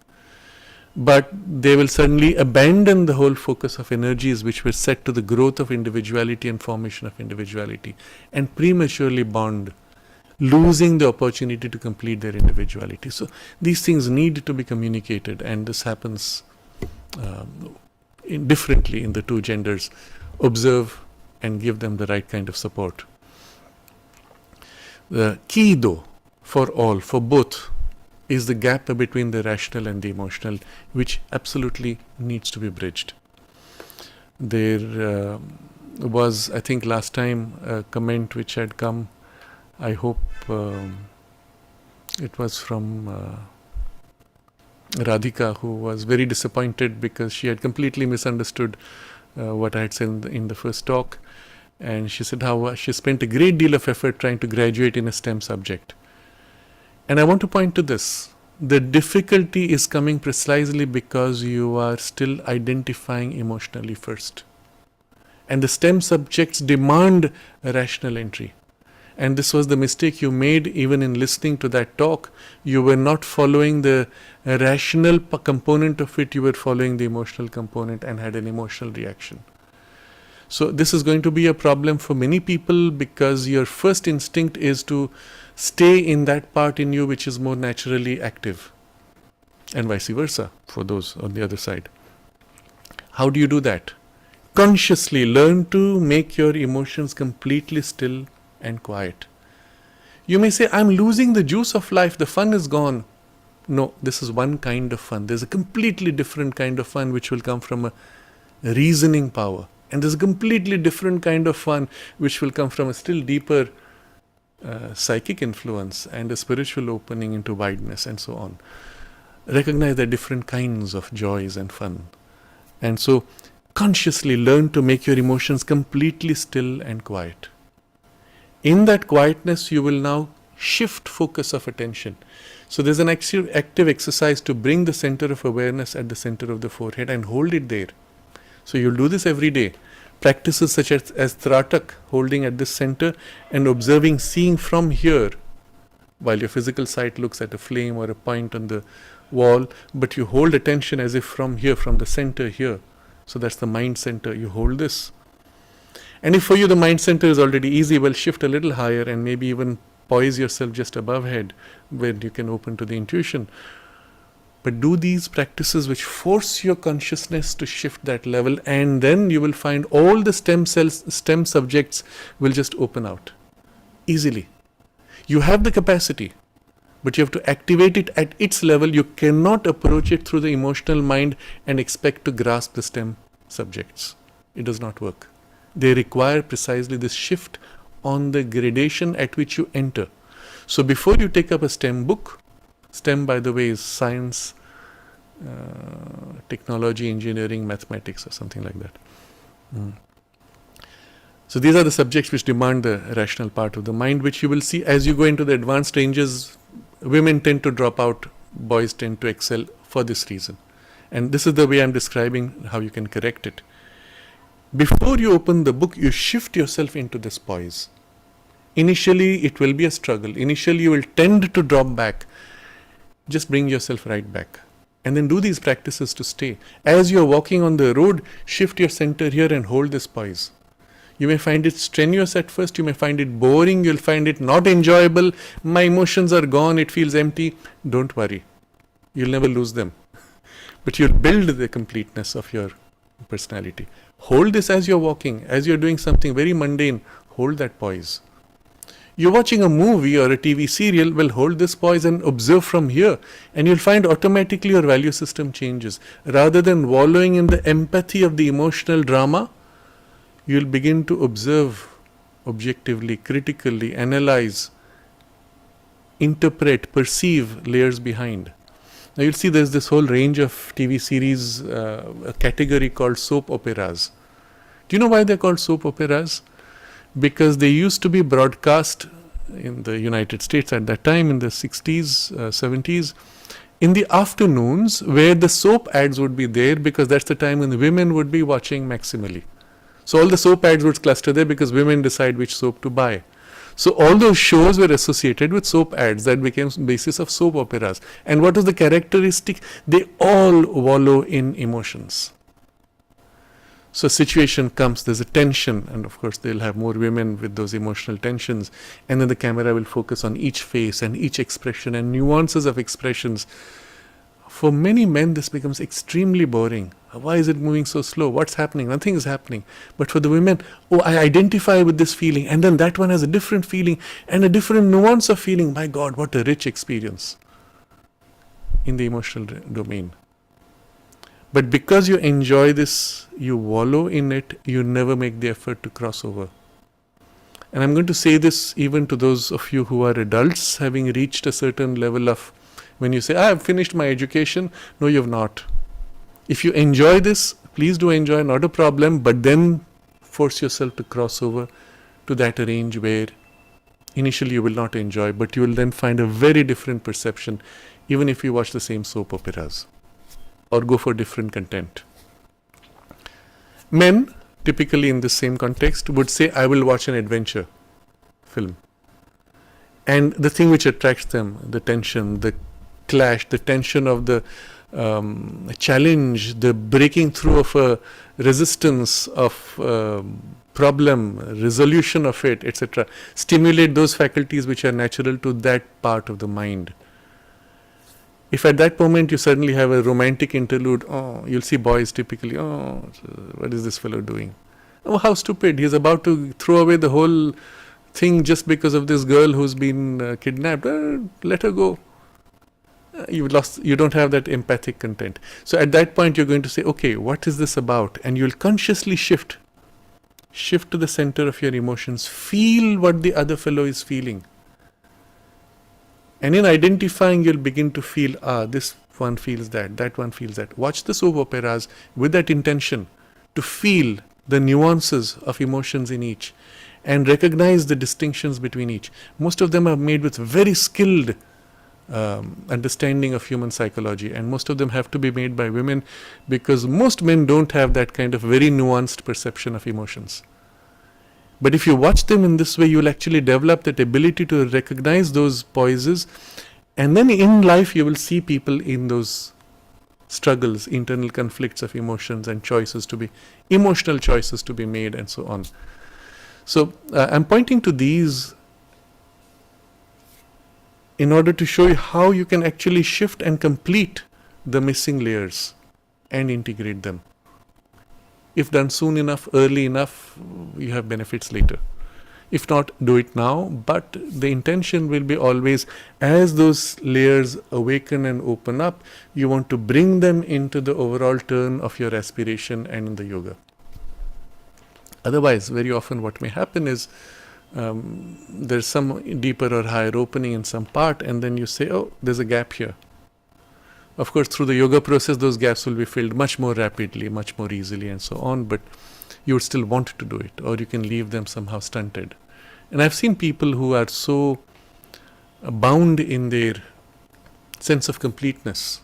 But they will suddenly abandon the whole focus of energies which were set to the growth of individuality and formation of individuality, and prematurely bond, losing the opportunity to complete their individuality. So these things need to be communicated, and this happens differently in the two genders. Observe and give them the right kind of support. The key, though, for all, for both, is the gap between the rational and the emotional, which absolutely needs to be bridged. There was, I think last time, a comment which had come, I hope it was from Radhika, who was very disappointed because she had completely misunderstood what I had said in the first talk. And she said how she spent a great deal of effort trying to graduate in a STEM subject. And I want to point to this. The difficulty is coming precisely because you are still identifying emotionally first. And the STEM subjects demand a rational entry. And this was the mistake you made even in listening to that talk. You were not following the rational component of it, you were following the emotional component and had an emotional reaction. So this is going to be a problem for many people because your first instinct is to stay in that part in you which is more naturally active, and vice versa for those on the other side. How do you do that? Consciously learn to make your emotions completely still and quiet. You may say, I'm losing the juice of life, the fun is gone. No, this is one kind of fun. There's a completely different kind of fun which will come from a reasoning power. And there's a completely different kind of fun which will come from a still deeper psychic influence and a spiritual opening into wideness and so on. Recognize the different kinds of joys and fun. And so consciously learn to make your emotions completely still and quiet. In that quietness, you will now shift focus of attention. So there's an active exercise to bring the center of awareness at the center of the forehead and hold it there. So you'll do this every day. Practices such as Thratak, holding at this center and observing, seeing from here, while your physical sight looks at a flame or a point on the wall, but you hold attention as if from here, from the center here. So that's the mind center. You hold this. And if for you the mind center is already easy, well, shift a little higher and maybe even poise yourself just above head where you can open to the intuition. But do these practices which force your consciousness to shift that level, and then you will find all the stem subjects will just open out easily. You have the capacity, but you have to activate it at its level. You cannot approach it through the emotional mind and expect to grasp the stem subjects. It does not work. They require precisely this shift on the gradation at which you enter. So before you take up a STEM book, STEM, by the way, is science, technology, engineering, mathematics, or something like that. So these are the subjects which demand the rational part of the mind, which you will see as you go into the advanced ranges. Women tend to drop out, boys tend to excel for this reason. And this is the way I'm describing how you can correct it. Before you open the book, you shift yourself into this poise. Initially, it will be a struggle. Initially, you will tend to drop back. Just bring yourself right back. And then do these practices to stay. As you're walking on the road, shift your center here and hold this poise. You may find it strenuous at first. You may find it boring. You'll find it not enjoyable. My emotions are gone. It feels empty. Don't worry. You'll never lose them. But you'll build the completeness of your personality. Hold this as you're walking. As you're doing something very mundane, hold that poise. You're watching a movie or a TV serial, well, hold this poise and observe from here. And you'll find automatically your value system changes. Rather than wallowing in the empathy of the emotional drama, you'll begin to observe objectively, critically, analyze, interpret, perceive layers behind. Now you'll see there's this whole range of TV series, a category called soap operas. Do you know why they're called soap operas? Because they used to be broadcast in the United States at that time, in the 60s, 70s, in the afternoons, where the soap ads would be there, because that's the time when the women would be watching maximally. So all the soap ads would cluster there because women decide which soap to buy. So all those shows were associated with soap ads. That became the basis of soap operas. And what was the characteristic? They all wallow in emotions. So a situation comes, there's a tension, and of course they'll have more women with those emotional tensions, and then the camera will focus on each face and each expression and nuances of expressions. For many men, this becomes extremely boring. Why is it moving so slow? What's happening? Nothing is happening. But for the women, oh, I identify with this feeling, and then that one has a different feeling and a different nuance of feeling. My God, what a rich experience in the emotional domain. But because you enjoy this, you wallow in it, you never make the effort to cross over. And I'm going to say this even to those of you who are adults, having reached a certain level of, when you say, I have finished my education. No, you have not. If you enjoy this, please do enjoy, not a problem, but then force yourself to cross over to that range where initially you will not enjoy, but you will then find a very different perception, even if you watch the same soap operas or go for different content. Men, typically in the same context, would say, I will watch an adventure film. And the thing which attracts them, the tension, the clash, the tension of the challenge, the breaking through of a resistance of problem, resolution of it, etc., stimulate those faculties which are natural to that part of the mind. If at that moment you suddenly have a romantic interlude, you'll see boys typically, what is this fellow doing? Oh, how stupid, he's about to throw away the whole thing just because of this girl who's been kidnapped. Let her go. You don't have that empathic content. So at that point you're going to say, okay, what is this about? And you'll consciously shift to the center of your emotions, feel what the other fellow is feeling. And in identifying, you'll begin to feel, this one feels that one feels that. Watch the soap operas with that intention to feel the nuances of emotions in each and recognize the distinctions between each. Most of them are made with very skilled understanding of human psychology, and most of them have to be made by women because most men don't have that kind of very nuanced perception of emotions. But if you watch them in this way, you'll actually develop that ability to recognize those poises, and then in life you will see people in those struggles, internal conflicts of emotions and emotional choices to be made, and so on. So I'm pointing to these in order to show you how you can actually shift and complete the missing layers and integrate them. If done soon enough, early enough, you have benefits later. If not, do it now, but the intention will be always, as those layers awaken and open up, you want to bring them into the overall turn of your aspiration and in the yoga. Otherwise, very often what may happen is there's some deeper or higher opening in some part, and then you say, oh, there's a gap here. Of course, through the yoga process, those gaps will be filled much more rapidly, much more easily, and so on, but you would still want to do it, or you can leave them somehow stunted. And I've seen people who are so bound in their sense of completeness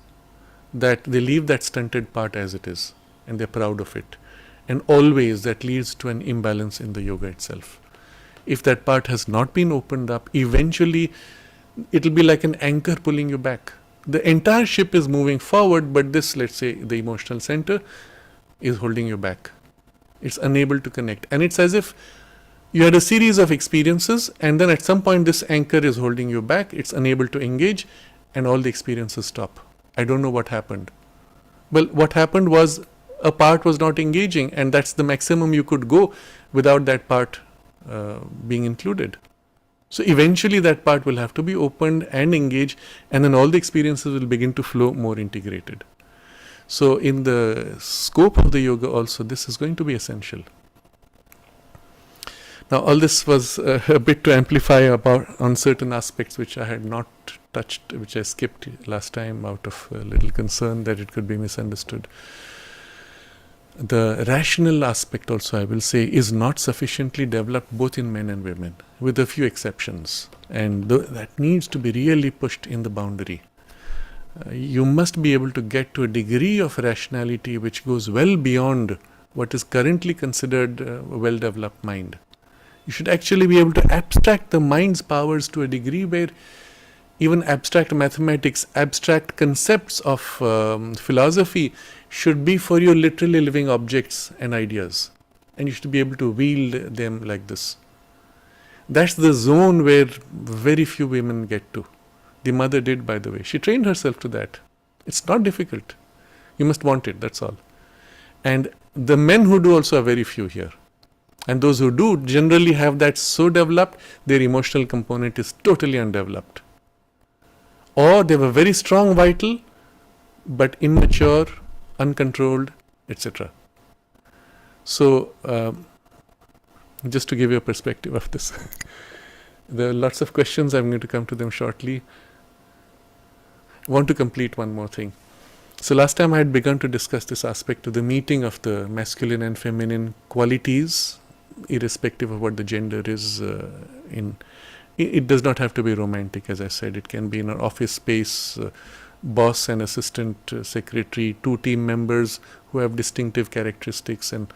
that they leave that stunted part as it is, and they're proud of it. And always that leads to an imbalance in the yoga itself. If that part has not been opened up, eventually it'll be like an anchor pulling you back. The entire ship is moving forward, but this, let's say, the emotional center is holding you back. It's unable to connect. And it's as if you had a series of experiences, and then at some point this anchor is holding you back. It's unable to engage, and all the experiences stop. I don't know what happened. Well, what happened was a part was not engaging, and that's the maximum you could go without that part being included. So eventually that part will have to be opened and engaged, and then all the experiences will begin to flow more integrated. So in the scope of the yoga also, this is going to be essential. Now all this was a bit to amplify about on certain aspects which I had not touched, which I skipped last time out of a little concern that it could be misunderstood. The rational aspect also, I will say, is not sufficiently developed both in men and women, with a few exceptions, and that needs to be really pushed in the boundary. You must be able to get to a degree of rationality which goes well beyond what is currently considered a well-developed mind. You should actually be able to abstract the mind's powers to a degree where even abstract mathematics, abstract concepts of philosophy should be for you literally living objects and ideas. And you should be able to wield them like this. That's the zone where very few women get to. The mother did, by the way. She trained herself to that. It's not difficult. You must want it, that's all. And the men who do also are very few here. And those who do generally have that so developed, their emotional component is totally undeveloped. Or they have a very strong vital, but immature, uncontrolled, etc. So, just to give you a perspective of this, there are lots of questions. I'm going to come to them shortly. I want to complete one more thing. So last time I had begun to discuss this aspect of the meeting of the masculine and feminine qualities, irrespective of what the gender is It does not have to be romantic, as I said. It can be in an office space, boss and assistant secretary, two team members who have distinctive characteristics, and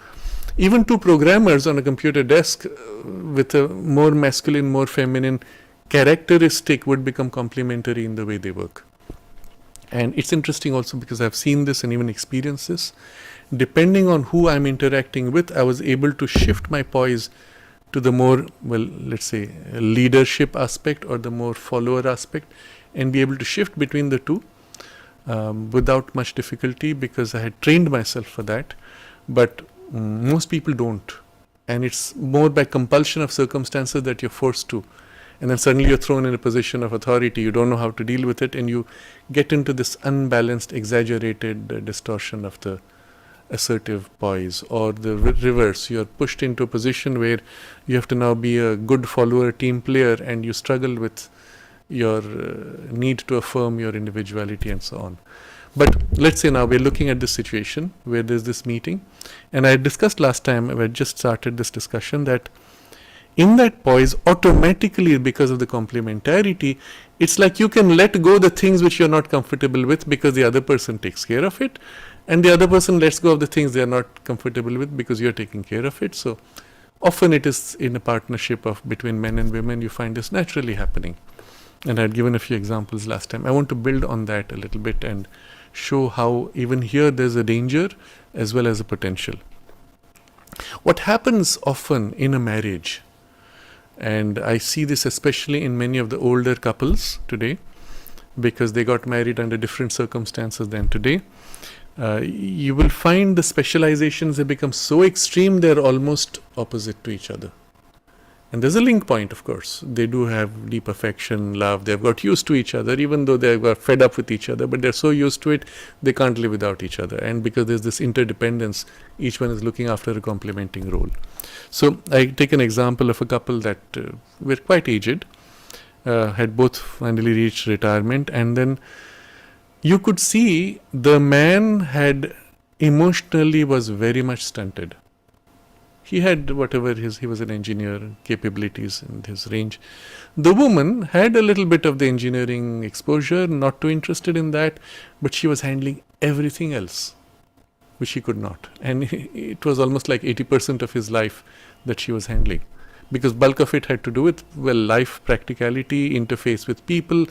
even two programmers on a computer desk with a more masculine, more feminine characteristic would become complementary in the way they work. And it's interesting also because I've seen this and even experienced this. Depending on who I'm interacting with, I was able to shift my poise to the more, well, let's say, leadership aspect or the more follower aspect, and be able to shift between the two without much difficulty because I had trained myself for that. But most people don't. And it's more by compulsion of circumstances that you're forced to. And then suddenly you're thrown in a position of authority. You don't know how to deal with it, and you get into this unbalanced, exaggerated distortion of the assertive poise, or the reverse. You're pushed into a position where you have to now be a good follower, team player, and you struggle with your need to affirm your individuality and so on. But let's say now we're looking at this situation where there's this meeting, and I discussed last time, we had just started this discussion, that in that poise, automatically, because of the complementarity, it's like you can let go the things which you're not comfortable with because the other person takes care of it, and the other person lets go of the things they are not comfortable with because you're taking care of it. So often it is in a partnership of between men and women, you find this naturally happening. And I had given a few examples last time. I want to build on that a little bit and show how even here there's a danger as well as a potential. What happens often in a marriage, and I see this especially in many of the older couples today, because they got married under different circumstances than today. You will find the specializations, they become so extreme, they're almost opposite to each other. And there's a link point, of course. They do have deep affection, love. They've got used to each other, even though they've got fed up with each other. But they're so used to it, they can't live without each other. And because there's this interdependence, each one is looking after a complementing role. So I take an example of a couple that were quite aged, had both finally reached retirement. And then you could see the man had emotionally was very much stunted. He had whatever he was an engineer, capabilities in his range. The woman had a little bit of the engineering exposure, not too interested in that, but she was handling everything else, which he could not. And it was almost like 80% of his life that she was handling, because bulk of it had to do with, well, life practicality, interface with people,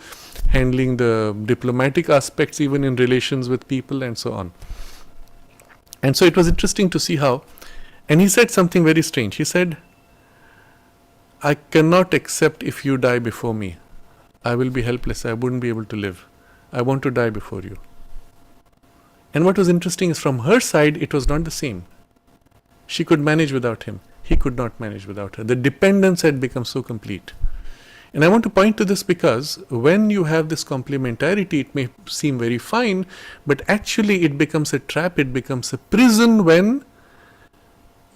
handling the diplomatic aspects, even in relations with people, and so on. And so it was interesting to see how. And he said something very strange. He said, I cannot accept if you die before me. I will be helpless. I wouldn't be able to live. I want to die before you. And what was interesting is from her side, it was not the same. She could manage without him. He could not manage without her. The dependence had become so complete. And I want to point to this because when you have this complementarity, it may seem very fine, but actually it becomes a trap, it becomes a prison when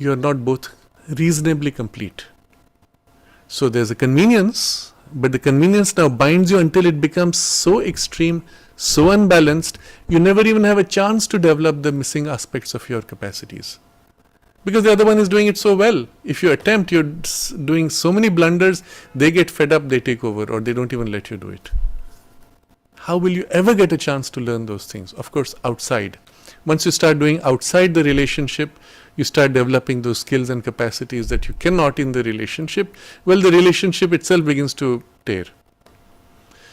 you are not both reasonably complete. So there's a convenience, but the convenience now binds you until it becomes so extreme, so unbalanced, you never even have a chance to develop the missing aspects of your capacities. Because the other one is doing it so well. If you attempt, you're doing so many blunders, they get fed up, they take over, or they don't even let you do it. How will you ever get a chance to learn those things? Of course, outside. Once you start doing outside the relationship, you start developing those skills and capacities that you cannot in the relationship. Well, the relationship itself begins to tear.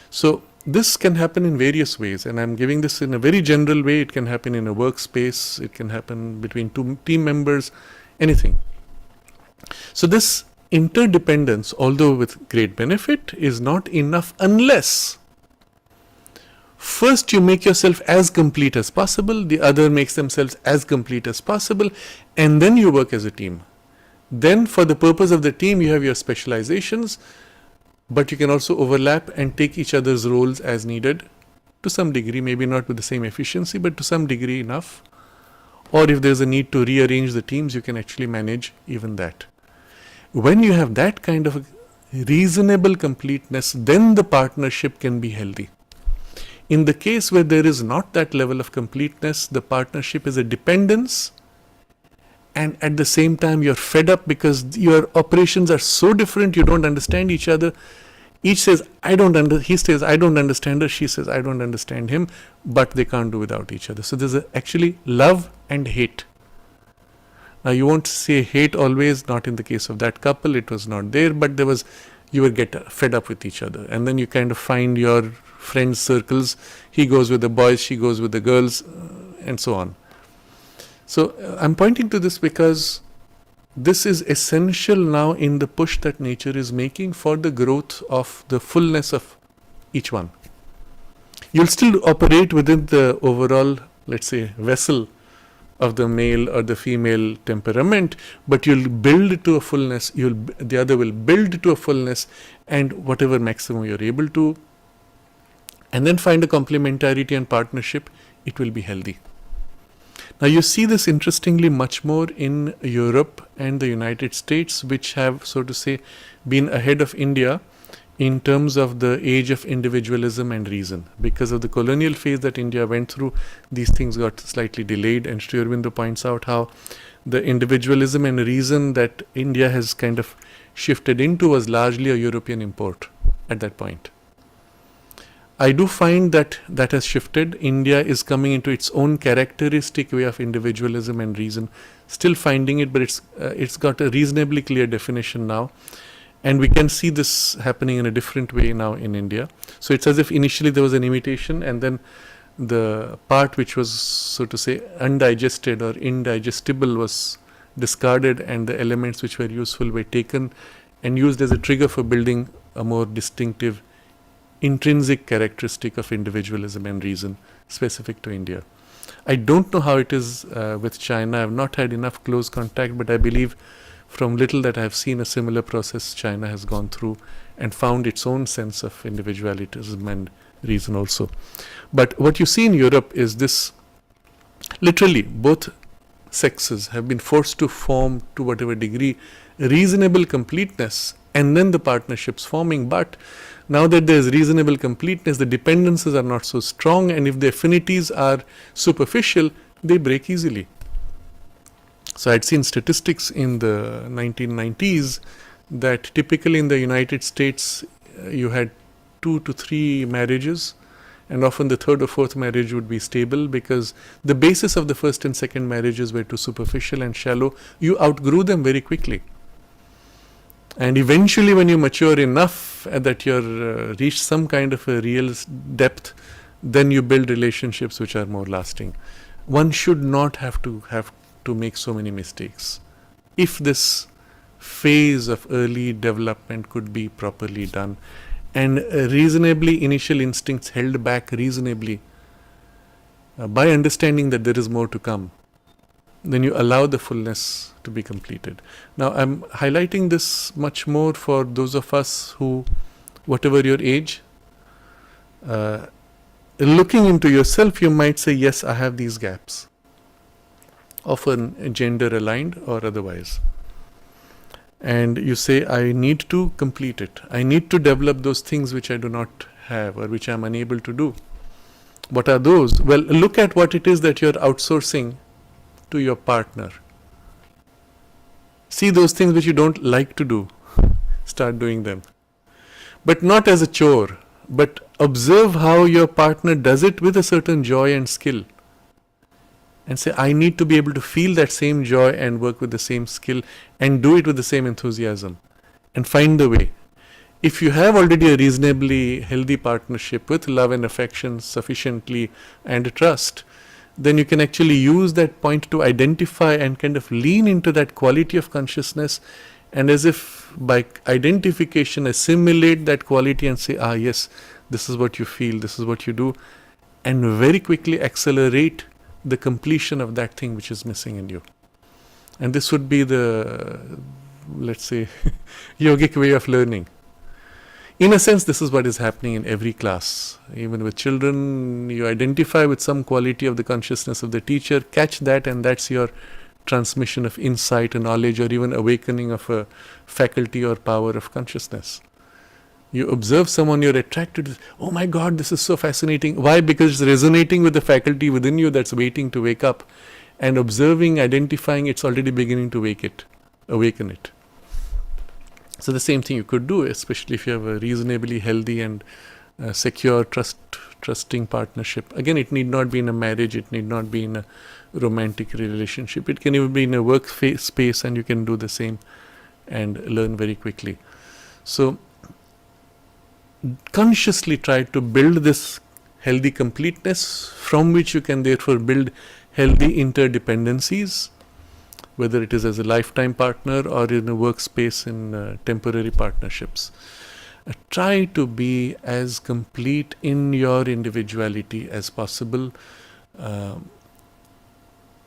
So this can happen in various ways, and I'm giving this in a very general way. It can happen in a workspace, it can happen between two team members, anything. So this interdependence, although with great benefit, is not enough unless first you make yourself as complete as possible, the other makes themselves as complete as possible, and then you work as a team. Then for the purpose of the team, you have your specializations, but you can also overlap and take each other's roles as needed to some degree, maybe not with the same efficiency, but to some degree enough. Or if there's a need to rearrange the teams, you can actually manage even that. When you have that kind of a reasonable completeness, then the partnership can be healthy. In the case where there is not that level of completeness, the partnership is a dependence, and at the same time you're fed up because your operations are so different, you don't understand each other. Each says, he says, I don't understand her, she says, I don't understand him, but they can't do without each other. So there's actually love and hate. Now you won't say hate always, not in the case of that couple, it was not there, but you will get fed up with each other. And then you kind of find your friends' circles, he goes with the boys, she goes with the girls, and so on. So I'm pointing to this because this is essential now in the push that nature is making for the growth of the fullness of each one. You'll still operate within the overall, let's say, vessel of the male or the female temperament, but you'll build to a fullness, the other will build to a fullness, and whatever maximum you're able to, and then find a complementarity and partnership, it will be healthy. Now you see this interestingly much more in Europe and the United States, which have, so to say, been ahead of India in terms of the age of individualism and reason. Because of the colonial phase that India went through, these things got slightly delayed, and Sri Aurobindo points out how the individualism and reason that India has kind of shifted into was largely a European import at that point. I do find that has shifted. India is coming into its own characteristic way of individualism and reason, still finding it, but it's got a reasonably clear definition now. And we can see this happening in a different way now in India. So it's as if initially there was an imitation, and then the part which was, so to say, undigested or indigestible was discarded, and the elements which were useful were taken and used as a trigger for building a more distinctive intrinsic characteristic of individualism and reason specific to India. I don't know how it is with China. I have not had enough close contact, but I believe from little that I have seen, a similar process China has gone through and found its own sense of individualism and reason also. But what you see in Europe is this: literally both sexes have been forced to form, to whatever degree, reasonable completeness, and then the partnerships forming. But now that there is reasonable completeness, the dependencies are not so strong, and if the affinities are superficial, they break easily. So I'd seen statistics in the 1990s that typically in the United States you had 2 to 3 marriages, and often the third or fourth marriage would be stable because the basis of the first and second marriages were too superficial and shallow. You outgrew them very quickly. And eventually when you mature enough that you're reached some kind of a real depth, then you build relationships which are more lasting. One should not have to make so many mistakes. If this phase of early development could be properly done, and reasonably initial instincts held back reasonably by understanding that there is more to come, then you allow the fullness to be completed. Now I'm highlighting this much more for those of us who, whatever your age, looking into yourself, you might say, yes, I have these gaps, often gender aligned or otherwise. And you say, I need to complete it. I need to develop those things which I do not have or which I am unable to do. What are those? Well, look at what it is that you are outsourcing to your partner. See those things which you don't like to do. Start doing them. But not as a chore, but observe how your partner does it with a certain joy and skill. And say, I need to be able to feel that same joy and work with the same skill and do it with the same enthusiasm and find the way. If you have already a reasonably healthy partnership with love and affection sufficiently and trust, then you can actually use that point to identify and kind of lean into that quality of consciousness, and as if by identification assimilate that quality and say, yes, this is what you feel, this is what you do, and very quickly accelerate the completion of that thing which is missing in you. And this would be the, let's say, yogic way of learning. In a sense, this is what is happening in every class. Even with children, you identify with some quality of the consciousness of the teacher, catch that, and that's your transmission of insight and knowledge, or even awakening of a faculty or power of consciousness. You observe someone, you're attracted to, oh my God, this is so fascinating. Why? Because it's resonating with the faculty within you that's waiting to wake up. And observing, identifying, it's already beginning to awaken it. So the same thing you could do, especially if you have a reasonably healthy and secure, trusting partnership. Again, it need not be in a marriage, it need not be in a romantic relationship. It can even be in a work space, and you can do the same and learn very quickly. So consciously try to build this healthy completeness from which you can therefore build healthy interdependencies, whether it is as a lifetime partner or in a workspace in temporary partnerships. Try to be as complete in your individuality as possible, and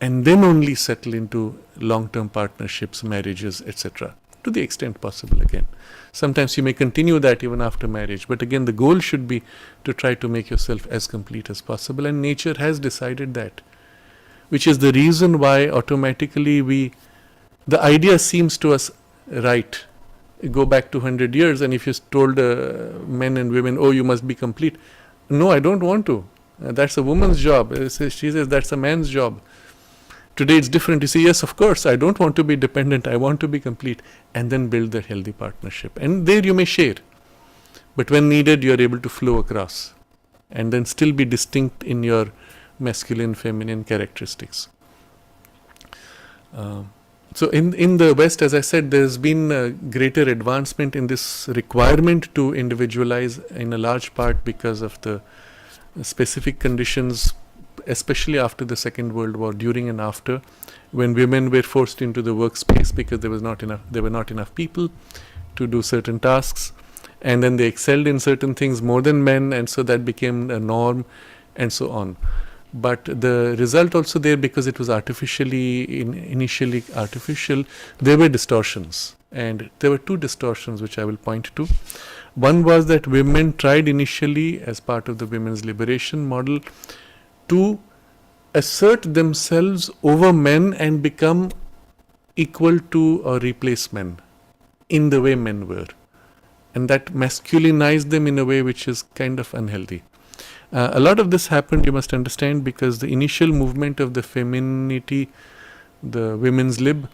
then only settle into long-term partnerships, marriages, etc. to the extent possible again. Sometimes you may continue that even after marriage, but again the goal should be to try to make yourself as complete as possible, and nature has decided that, which is the reason why automatically the idea seems to us right. Go back to 100 years, and if you told men and women, oh, you must be complete. No, I don't want to. That's a woman's job. She says that's a man's job. Today it's different. You say, yes, of course, I don't want to be dependent. I want to be complete. And then build that healthy partnership. And there you may share. But when needed, you are able to flow across. And then still be distinct in your masculine, feminine characteristics. So in the West, as I said, there's been a greater advancement in this requirement to individualize, in a large part because of the specific conditions, especially after the Second World War, during and after, when women were forced into the workspace because there were not enough people to do certain tasks, and then they excelled in certain things more than men, and so that became a norm, and so on. But the result also there, because it was initially artificial, there were distortions. And there were two distortions which I will point to. One was that women tried initially, as part of the women's liberation model, to assert themselves over men and become equal to or replace men in the way men were. And that masculinized them in a way which is kind of unhealthy. A lot of this happened, you must understand, because the initial movement of the femininity, the women's lib,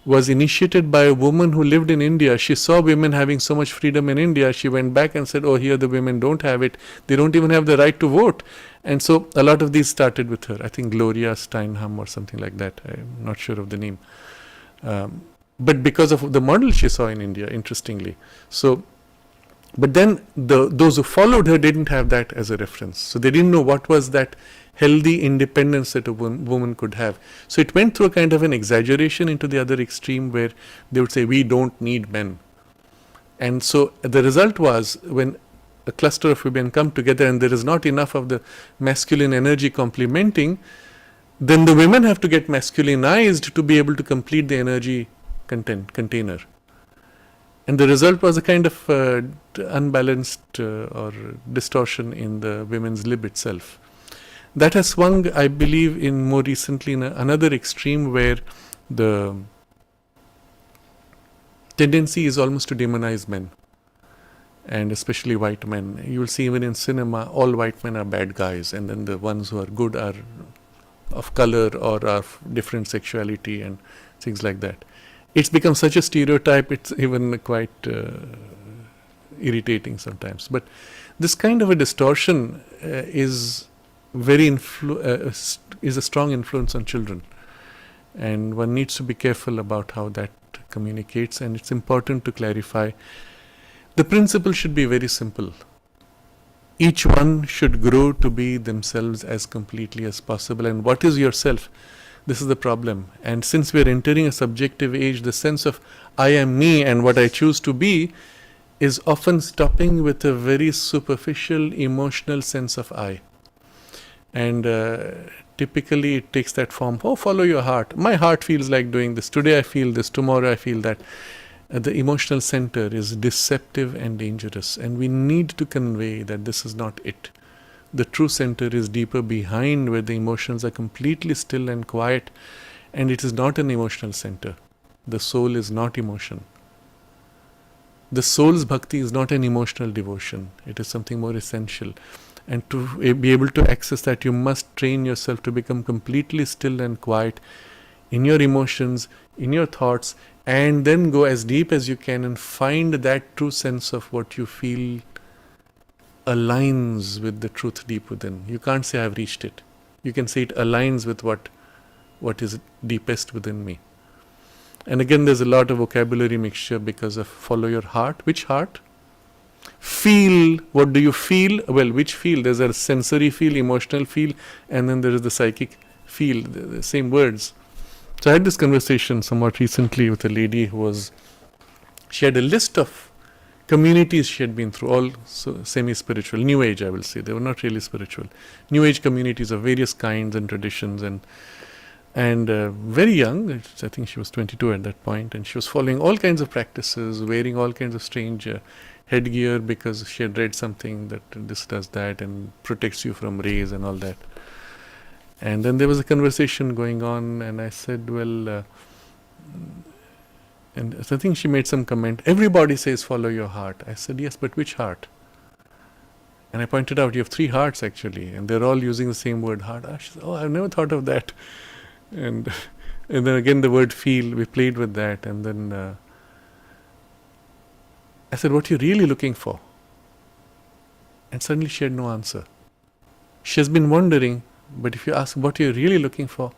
was initiated by a woman who lived in India. She saw women having so much freedom in India. She went back and said, oh, here the women don't have it. They don't even have the right to vote. And so a lot of these started with her. I think Gloria Steinham or something like that. I'm not sure of the name. But because of the model she saw in India, interestingly. So, but then those who followed her didn't have that as a reference. So they didn't know what was that healthy independence that a woman could have. So it went through a kind of an exaggeration into the other extreme, where they would say, we don't need men. And so the result was, when a cluster of women come together and there is not enough of the masculine energy complementing, then the women have to get masculinized to be able to complete the energy container. And the result was a kind of unbalanced or distortion in the women's lib itself. That has swung, I believe, in more recently in another extreme, where the tendency is almost to demonize men, and especially white men. You will see even in cinema, all white men are bad guys, and then the ones who are good are of color or are of different sexuality and things like that. It's become such a stereotype, it's even quite irritating sometimes. But this kind of a distortion is is a strong influence on children, and one needs to be careful about how that communicates. And it's important to clarify. The principle should be very simple. Each one should grow to be themselves as completely as possible. And what is yourself? This is the problem. And since we are entering a subjective age, the sense of I am me and what I choose to be is often stopping with a very superficial emotional sense of I. And typically it takes that form, oh, follow your heart. My heart feels like doing this. Today I feel this, tomorrow I feel that. The emotional center is deceptive and dangerous. And we need to convey that this is not it. The true center is deeper behind, where the emotions are completely still and quiet, and it is not an emotional center. The soul is not emotion. The soul's bhakti is not an emotional devotion. It is something more essential. And to be able to access that, you must train yourself to become completely still and quiet in your emotions, in your thoughts, and then go as deep as you can and find that true sense of what you feel aligns with the truth deep within. You can't say I've reached it. You can say it aligns with what is deepest within me. And again, there's a lot of vocabulary mixture because of follow your heart. Which heart? Feel. What do you feel? Well, which feel? There's a sensory feel, emotional feel, and then there is the psychic feel, the same words. So I had this conversation somewhat recently with a lady she had a list of communities she had been through, all semi-spiritual, New Age, I will say. They were not really spiritual. New Age communities of various kinds and traditions, and very young. I think she was 22 at that point, and she was following all kinds of practices, wearing all kinds of strange headgear because she had read something that this does that and protects you from rays and all that. And then there was a conversation going on, and I said, well, and I think she made some comment, everybody says follow your heart. I said, yes, but which heart? And I pointed out, you have 3 hearts actually, and they're all using the same word, heart. She said, oh, I've never thought of that. And then again the word feel, we played with that, and then I said, what are you really looking for? And suddenly she had no answer. She has been wondering, but if you ask what you're really looking for,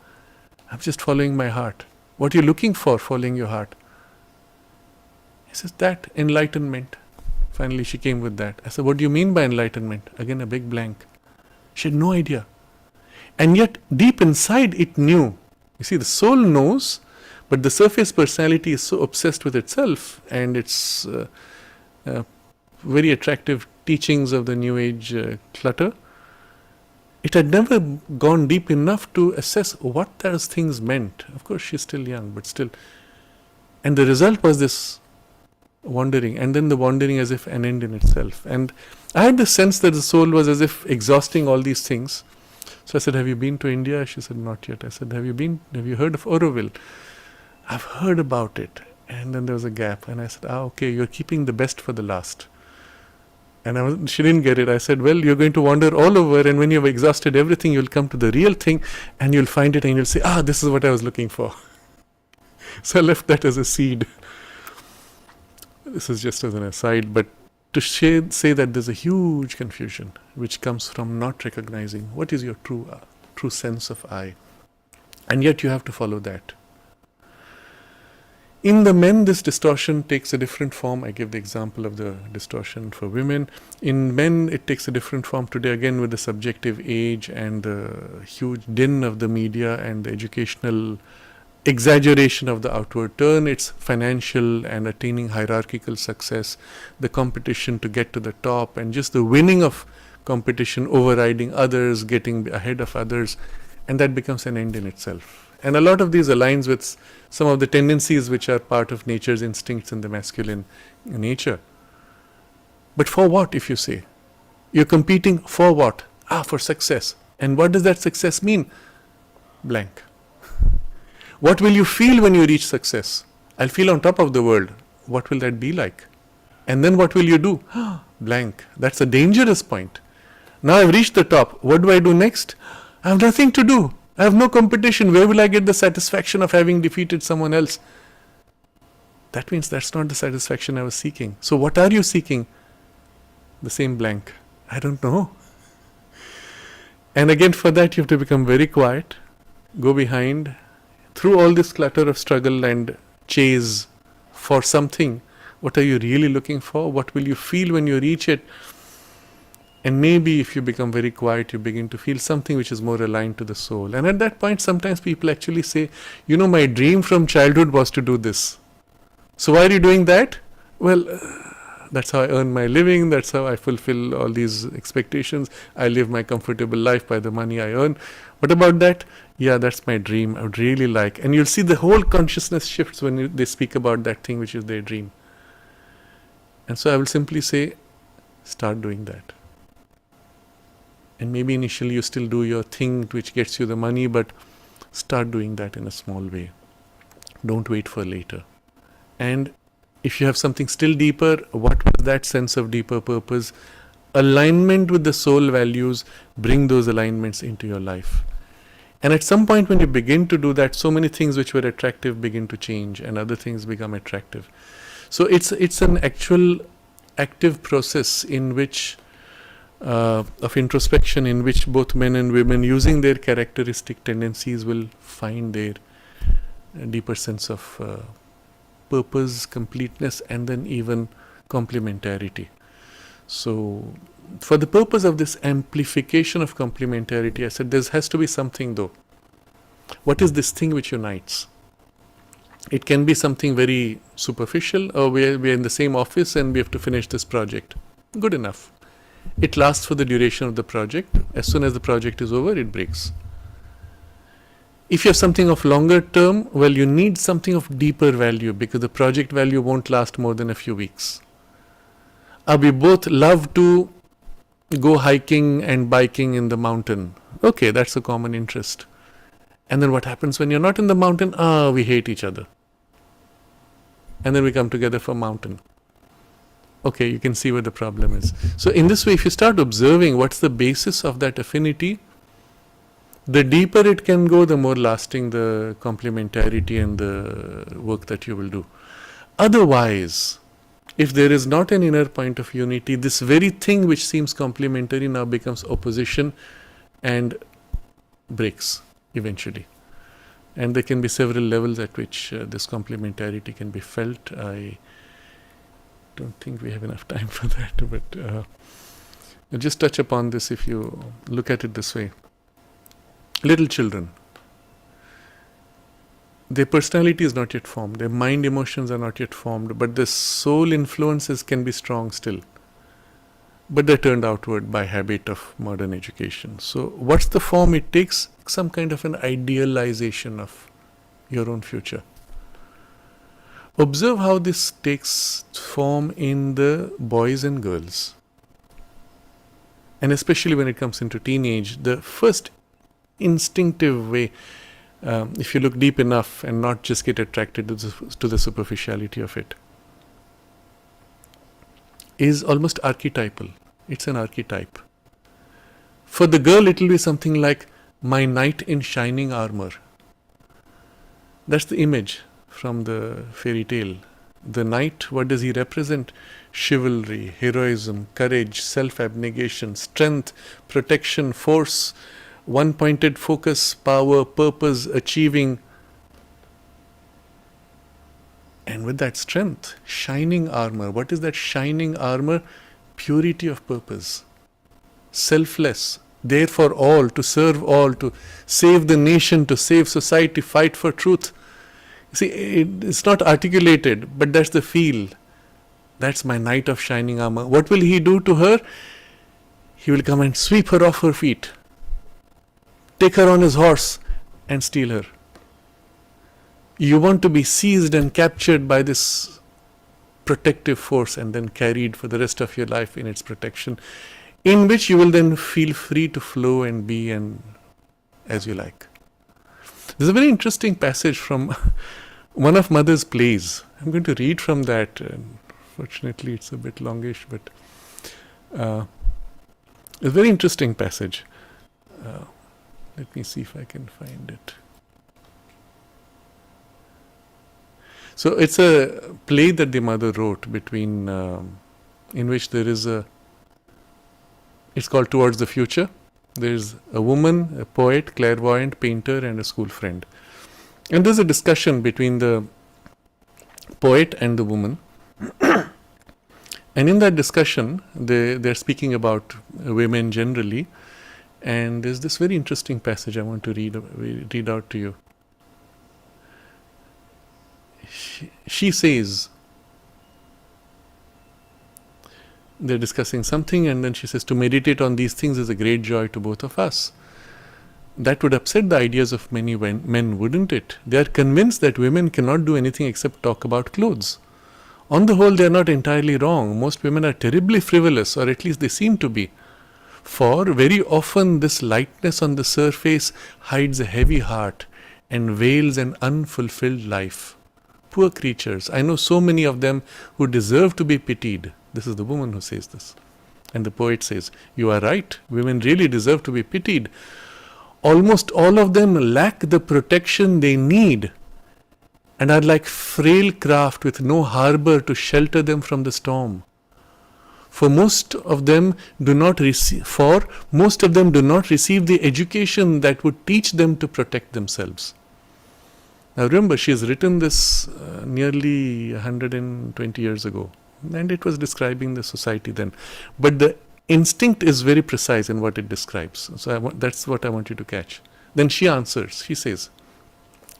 I'm just following my heart. What are you looking for following your heart? He says, that enlightenment. Finally she came with that. I said, what do you mean by enlightenment? Again a big blank. She had no idea. And yet deep inside it knew. You see, the soul knows, but the surface personality is so obsessed with itself and its very attractive teachings of the New Age clutter, it had never gone deep enough to assess what those things meant. Of course, she's still young, but still. And the result was this wandering, and then the wandering as if an end in itself. And I had the sense that the soul was as if exhausting all these things. So I said, have you been to India? She said, not yet. I said, have you heard of Auroville? I've heard about it. And then there was a gap. And I said, okay, you're keeping the best for the last. And she didn't get it. I said, well, you're going to wander all over, and when you've exhausted everything, you'll come to the real thing, and you'll find it, and you'll say, this is what I was looking for. So I left that as a seed. This is just as an aside, but to say that there's a huge confusion which comes from not recognizing what is your true sense of I. And yet you have to follow that. In the men, this distortion takes a different form. I give the example of the distortion for women. In men, it takes a different form today, again with the subjective age and the huge din of the media and the educational exaggeration of the outward turn. It's financial and attaining hierarchical success, the competition to get to the top, and just the winning of competition, overriding others, getting ahead of others, and that becomes an end in itself. And a lot of these aligns with some of the tendencies which are part of nature's instincts in the masculine nature. But for what, if you say? You're competing for what? For success. And what does that success mean? Blank. What will you feel when you reach success? I'll feel on top of the world. What will that be like? And then what will you do? Blank. That's a dangerous point. Now I've reached the top. What do I do next? I have nothing to do. I have no competition. Where will I get the satisfaction of having defeated someone else? That means that's not the satisfaction I was seeking. So what are you seeking? The same blank. I don't know. And again, for that you have to become very quiet, go behind, through all this clutter of struggle and chase for something. What are you really looking for? What will you feel when you reach it? And maybe if you become very quiet, you begin to feel something which is more aligned to the soul. And at that point, sometimes people actually say, my dream from childhood was to do this. So why are you doing that? Well, that's how I earn my living. That's how I fulfill all these expectations. I live my comfortable life by the money I earn. What about that? Yeah, that's my dream. I would really like. And you'll see the whole consciousness shifts when they speak about that thing which is their dream. And so I will simply say, start doing that. And maybe initially you still do your thing which gets you the money, but start doing that in a small way. Don't wait for later. And if you have something still deeper, what was that sense of deeper purpose? Alignment with the soul values, bring those alignments into your life. And at some point when you begin to do that, so many things which were attractive begin to change and other things become attractive. So it's an actual active process in which of introspection, in which both men and women, using their characteristic tendencies, will find their deeper sense of purpose, completeness, and then even complementarity. So for the purpose of this amplification of complementarity, I said there has to be something though. What is this thing which unites? It can be something very superficial, or we're in the same office and we have to finish this project. Good enough. It lasts for the duration of the project. As soon as the project is over, it breaks. If you have something of longer term, well, you need something of deeper value, because the project value won't last more than a few weeks. We both love to go hiking and biking in the mountain. Okay, that's a common interest. And then what happens when you're not in the mountain? We hate each other. And then we come together for mountain. Okay, you can see where the problem is. So in this way, if you start observing what's the basis of that affinity, the deeper it can go, the more lasting the complementarity and the work that you will do. Otherwise, if there is not an inner point of unity, this very thing which seems complementary now becomes opposition and breaks eventually. And there can be several levels at which this complementarity can be felt. I don't think we have enough time for that, but I'll just touch upon this if you look at it this way. Little children, their personality is not yet formed, their mind emotions are not yet formed, but the soul influences can be strong still. but they're turned outward by habit of modern education. So what's the form it takes? Some kind of an idealization of your own future. Observe how this takes form in the boys and girls. And especially when it comes into teenage, the first instinctive way, if you look deep enough and not just get attracted to the superficiality of it, is almost archetypal. It's an archetype. For the girl, it will be something like my knight in shining armor. That's the image from the fairy tale. The knight, what does he represent? Chivalry, heroism, courage, self-abnegation, strength, protection, force, one-pointed focus, power, purpose, achieving. And with that strength, shining armor. What is that shining armor? Purity of purpose. Selfless, there for all, to serve all, to save the nation, to save society, fight for truth. See, it's not articulated, but that's the feel. That's my knight of shining armor. What will he do to her? He will come and sweep her off her feet, take her on his horse and steal her. You want to be seized and captured by this protective force and then carried for the rest of your life in its protection, in which you will then feel free to flow and be and as you like. There's a very interesting passage from one of Mother's plays. I'm going to read from that. Fortunately, it's a bit longish, but it's a very interesting passage. Let me see if I can find it. So it's a play that the mother wrote between, in which there is it's called Towards the Future. There's a woman, a poet, clairvoyant, painter, and a school friend. And there's a discussion between the poet and the woman. And in that discussion, they're speaking about women generally. And there's this very interesting passage I want to read out to you. She says, they're discussing something, and then she says, to meditate on these things is a great joy to both of us. That would upset the ideas of many men, wouldn't it? They are convinced that women cannot do anything except talk about clothes. On the whole, they are not entirely wrong. Most women are terribly frivolous, or at least they seem to be. For very often this lightness on the surface hides a heavy heart and veils an unfulfilled life. Poor creatures. I know so many of them who deserve to be pitied. This is the woman who says this. And the poet says, you are right. Women really deserve to be pitied. Almost all of them lack the protection they need and are like frail craft with no harbor to shelter them from the storm. For most of them do not receive the education that would teach them to protect themselves. Now remember, she has written this nearly 120 years ago, and it was describing the society then. But the instinct is very precise in what it describes. So that's what I want you to catch. Then she answers, she says,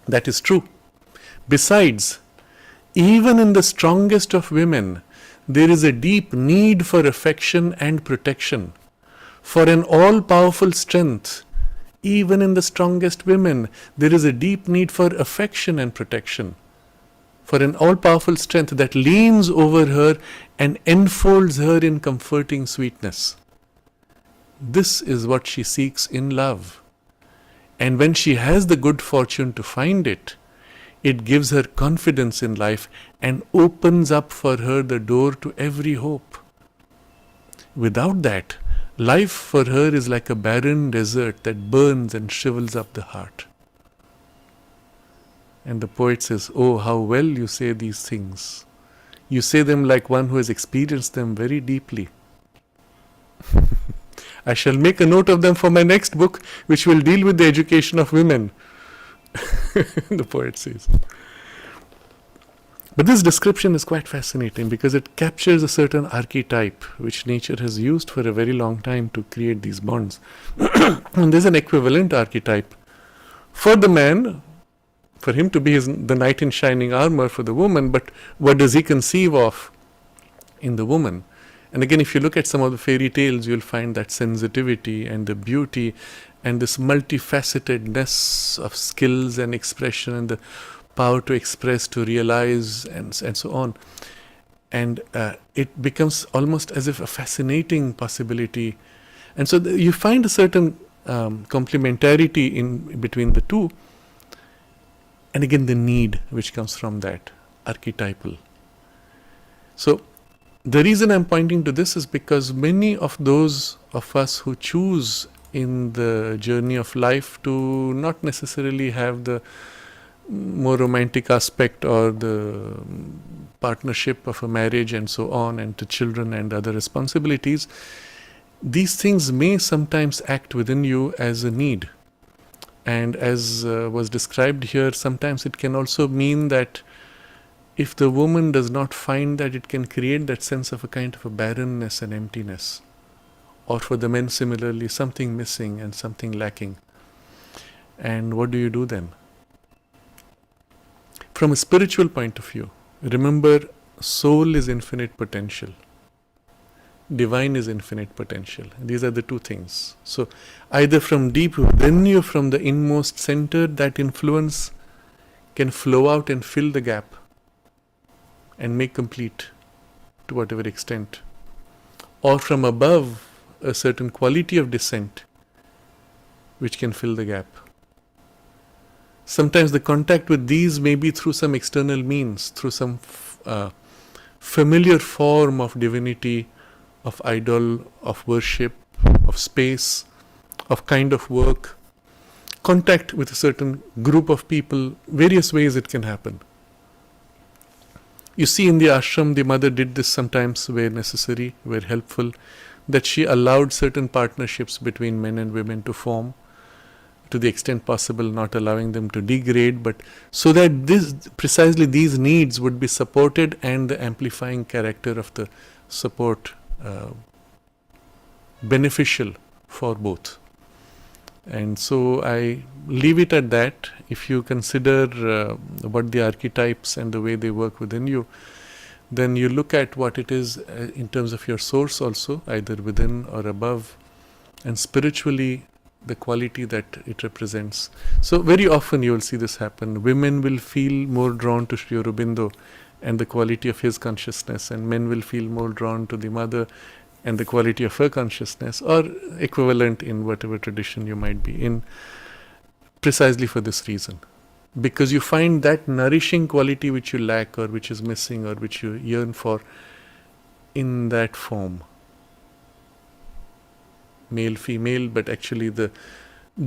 that is true. Besides, even in the strongest of women, there is a deep need for affection and protection, for an all-powerful strength. Even in the strongest women, there is a deep need for affection and protection, for an all-powerful strength that leans over her and enfolds her in comforting sweetness. This is what she seeks in love. And when she has the good fortune to find it, it gives her confidence in life and opens up for her the door to every hope. Without that, life for her is like a barren desert that burns and shrivels up the heart. And the poet says, oh, how well you say these things. You say them like one who has experienced them very deeply. I shall make a note of them for my next book, which will deal with the education of women. The poet says. But this description is quite fascinating because it captures a certain archetype which nature has used for a very long time to create these bonds. And there's an equivalent archetype for the man, for him to be the knight in shining armor for the woman, but what does he conceive of in the woman? And again, if you look at some of the fairy tales, you'll find that sensitivity and the beauty and this multifacetedness of skills and expression and the power to express, to realize, and so on. And it becomes almost as if a fascinating possibility. And so you find a certain complementarity in between the two. And again, the need which comes from that, archetypal. So the reason I'm pointing to this is because many of those of us who choose in the journey of life to not necessarily have the more romantic aspect or the partnership of a marriage and so on, and to children and other responsibilities, these things may sometimes act within you as a need. And as was described here, sometimes it can also mean that if the woman does not find that, it can create that sense of a kind of a barrenness and emptiness. Or for the men similarly, something missing and something lacking. And what do you do then? From a spiritual point of view, remember, soul is infinite potential. Divine is infinite potential. These are the two things. So either from deep within you, from the inmost center, that influence can flow out and fill the gap and make complete to whatever extent. Or from above, a certain quality of descent which can fill the gap. Sometimes the contact with these may be through some external means, through some familiar form of divinity, of idol, of worship, of space, of kind of work, contact with a certain group of people, various ways it can happen. You see, in the ashram, the mother did this sometimes where necessary, where helpful, that she allowed certain partnerships between men and women to form, to the extent possible, not allowing them to degrade, but so that precisely these needs would be supported and the amplifying character of the support beneficial for both. And so I leave it at that. If you consider what the archetypes and the way they work within you, then you look at what it is in terms of your source also, either within or above, and spiritually the quality that it represents. So very often you will see this happen. Women will feel more drawn to Sri Aurobindo and the quality of his consciousness, and men will feel more drawn to the mother and the quality of her consciousness, or equivalent in whatever tradition you might be in, precisely for this reason. Because you find that nourishing quality which you lack or which is missing or which you yearn for in that form. Male, female, but actually the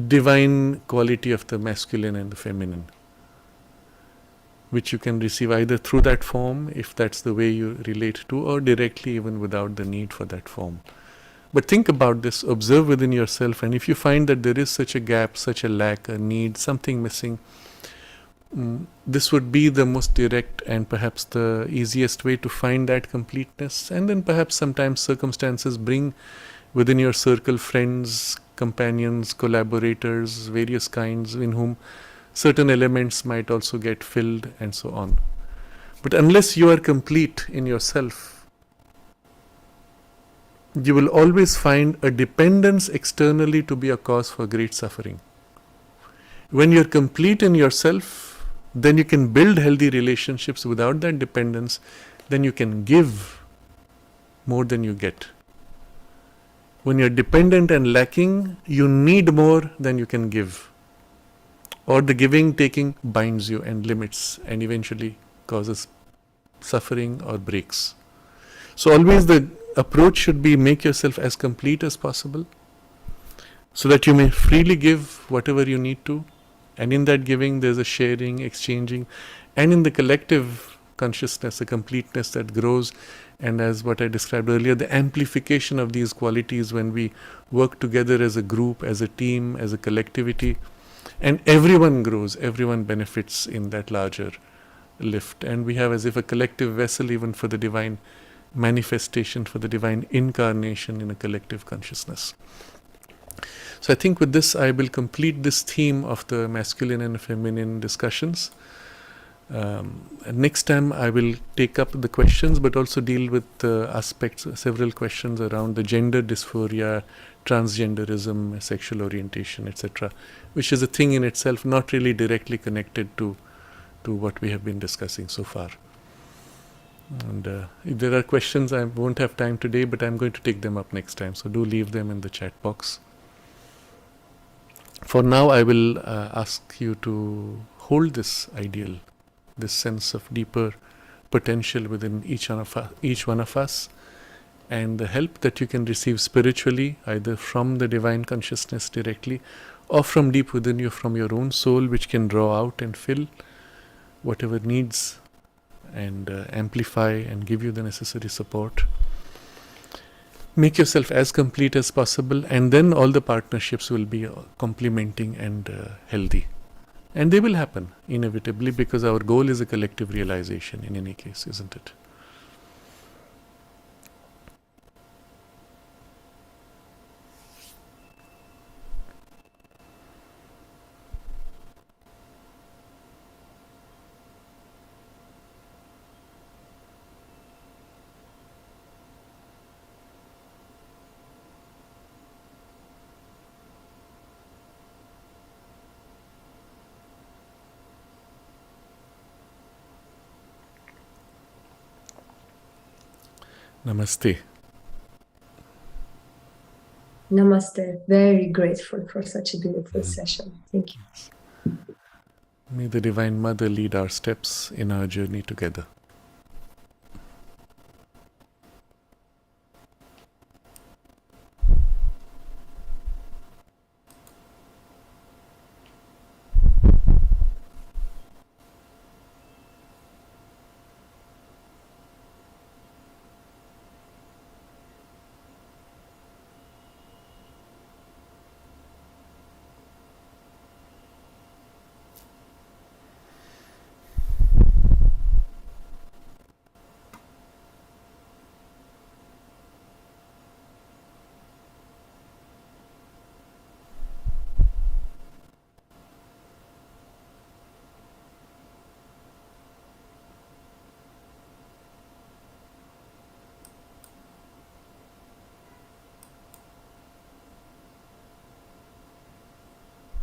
divine quality of the masculine and the feminine, which you can receive either through that form, if that's the way you relate to, or directly even without the need for that form. But think about this, observe within yourself, and if you find that there is such a gap, such a lack, a need, something missing, this would be the most direct and perhaps the easiest way to find that completeness. And then perhaps sometimes circumstances bring within your circle friends, companions, collaborators, various kinds, in whom certain elements might also get filled and so on. But unless you are complete in yourself, you will always find a dependence externally to be a cause for great suffering. When you're complete in yourself, then you can build healthy relationships without that dependence. Then you can give more than you get. When you're dependent and lacking, you need more than you can give. Or the giving, taking binds you and limits and eventually causes suffering or breaks. So always the approach should be make yourself as complete as possible so that you may freely give whatever you need to. And in that giving, there's a sharing, exchanging, and in the collective consciousness, a completeness that grows. And as what I described earlier, the amplification of these qualities when we work together as a group, as a team, as a collectivity. And everyone grows, everyone benefits in that larger lift. And we have as if a collective vessel even for the divine manifestation, for the divine incarnation in a collective consciousness. So I think with this I will complete this theme of the masculine and feminine discussions. Next time I will take up the questions, but also deal with several questions around the gender dysphoria, transgenderism, sexual orientation, etc., which is a thing in itself, not really directly connected to what we have been discussing so far. And if there are questions, I won't have time today, but I'm going to take them up next time. So do leave them in the chat box. For now, I will ask you to hold this ideal, this sense of deeper potential within each one of us, and the help that you can receive spiritually, either from the divine consciousness directly, or from deep within you, from your own soul, which can draw out and fill whatever needs and amplify and give you the necessary support. Make yourself as complete as possible, and then all the partnerships will be complementing and healthy. And they will happen inevitably, because our goal is a collective realization in any case, isn't it? Namaste. Namaste. Very grateful for such a beautiful session. Thank you. May the Divine Mother lead our steps in our journey together.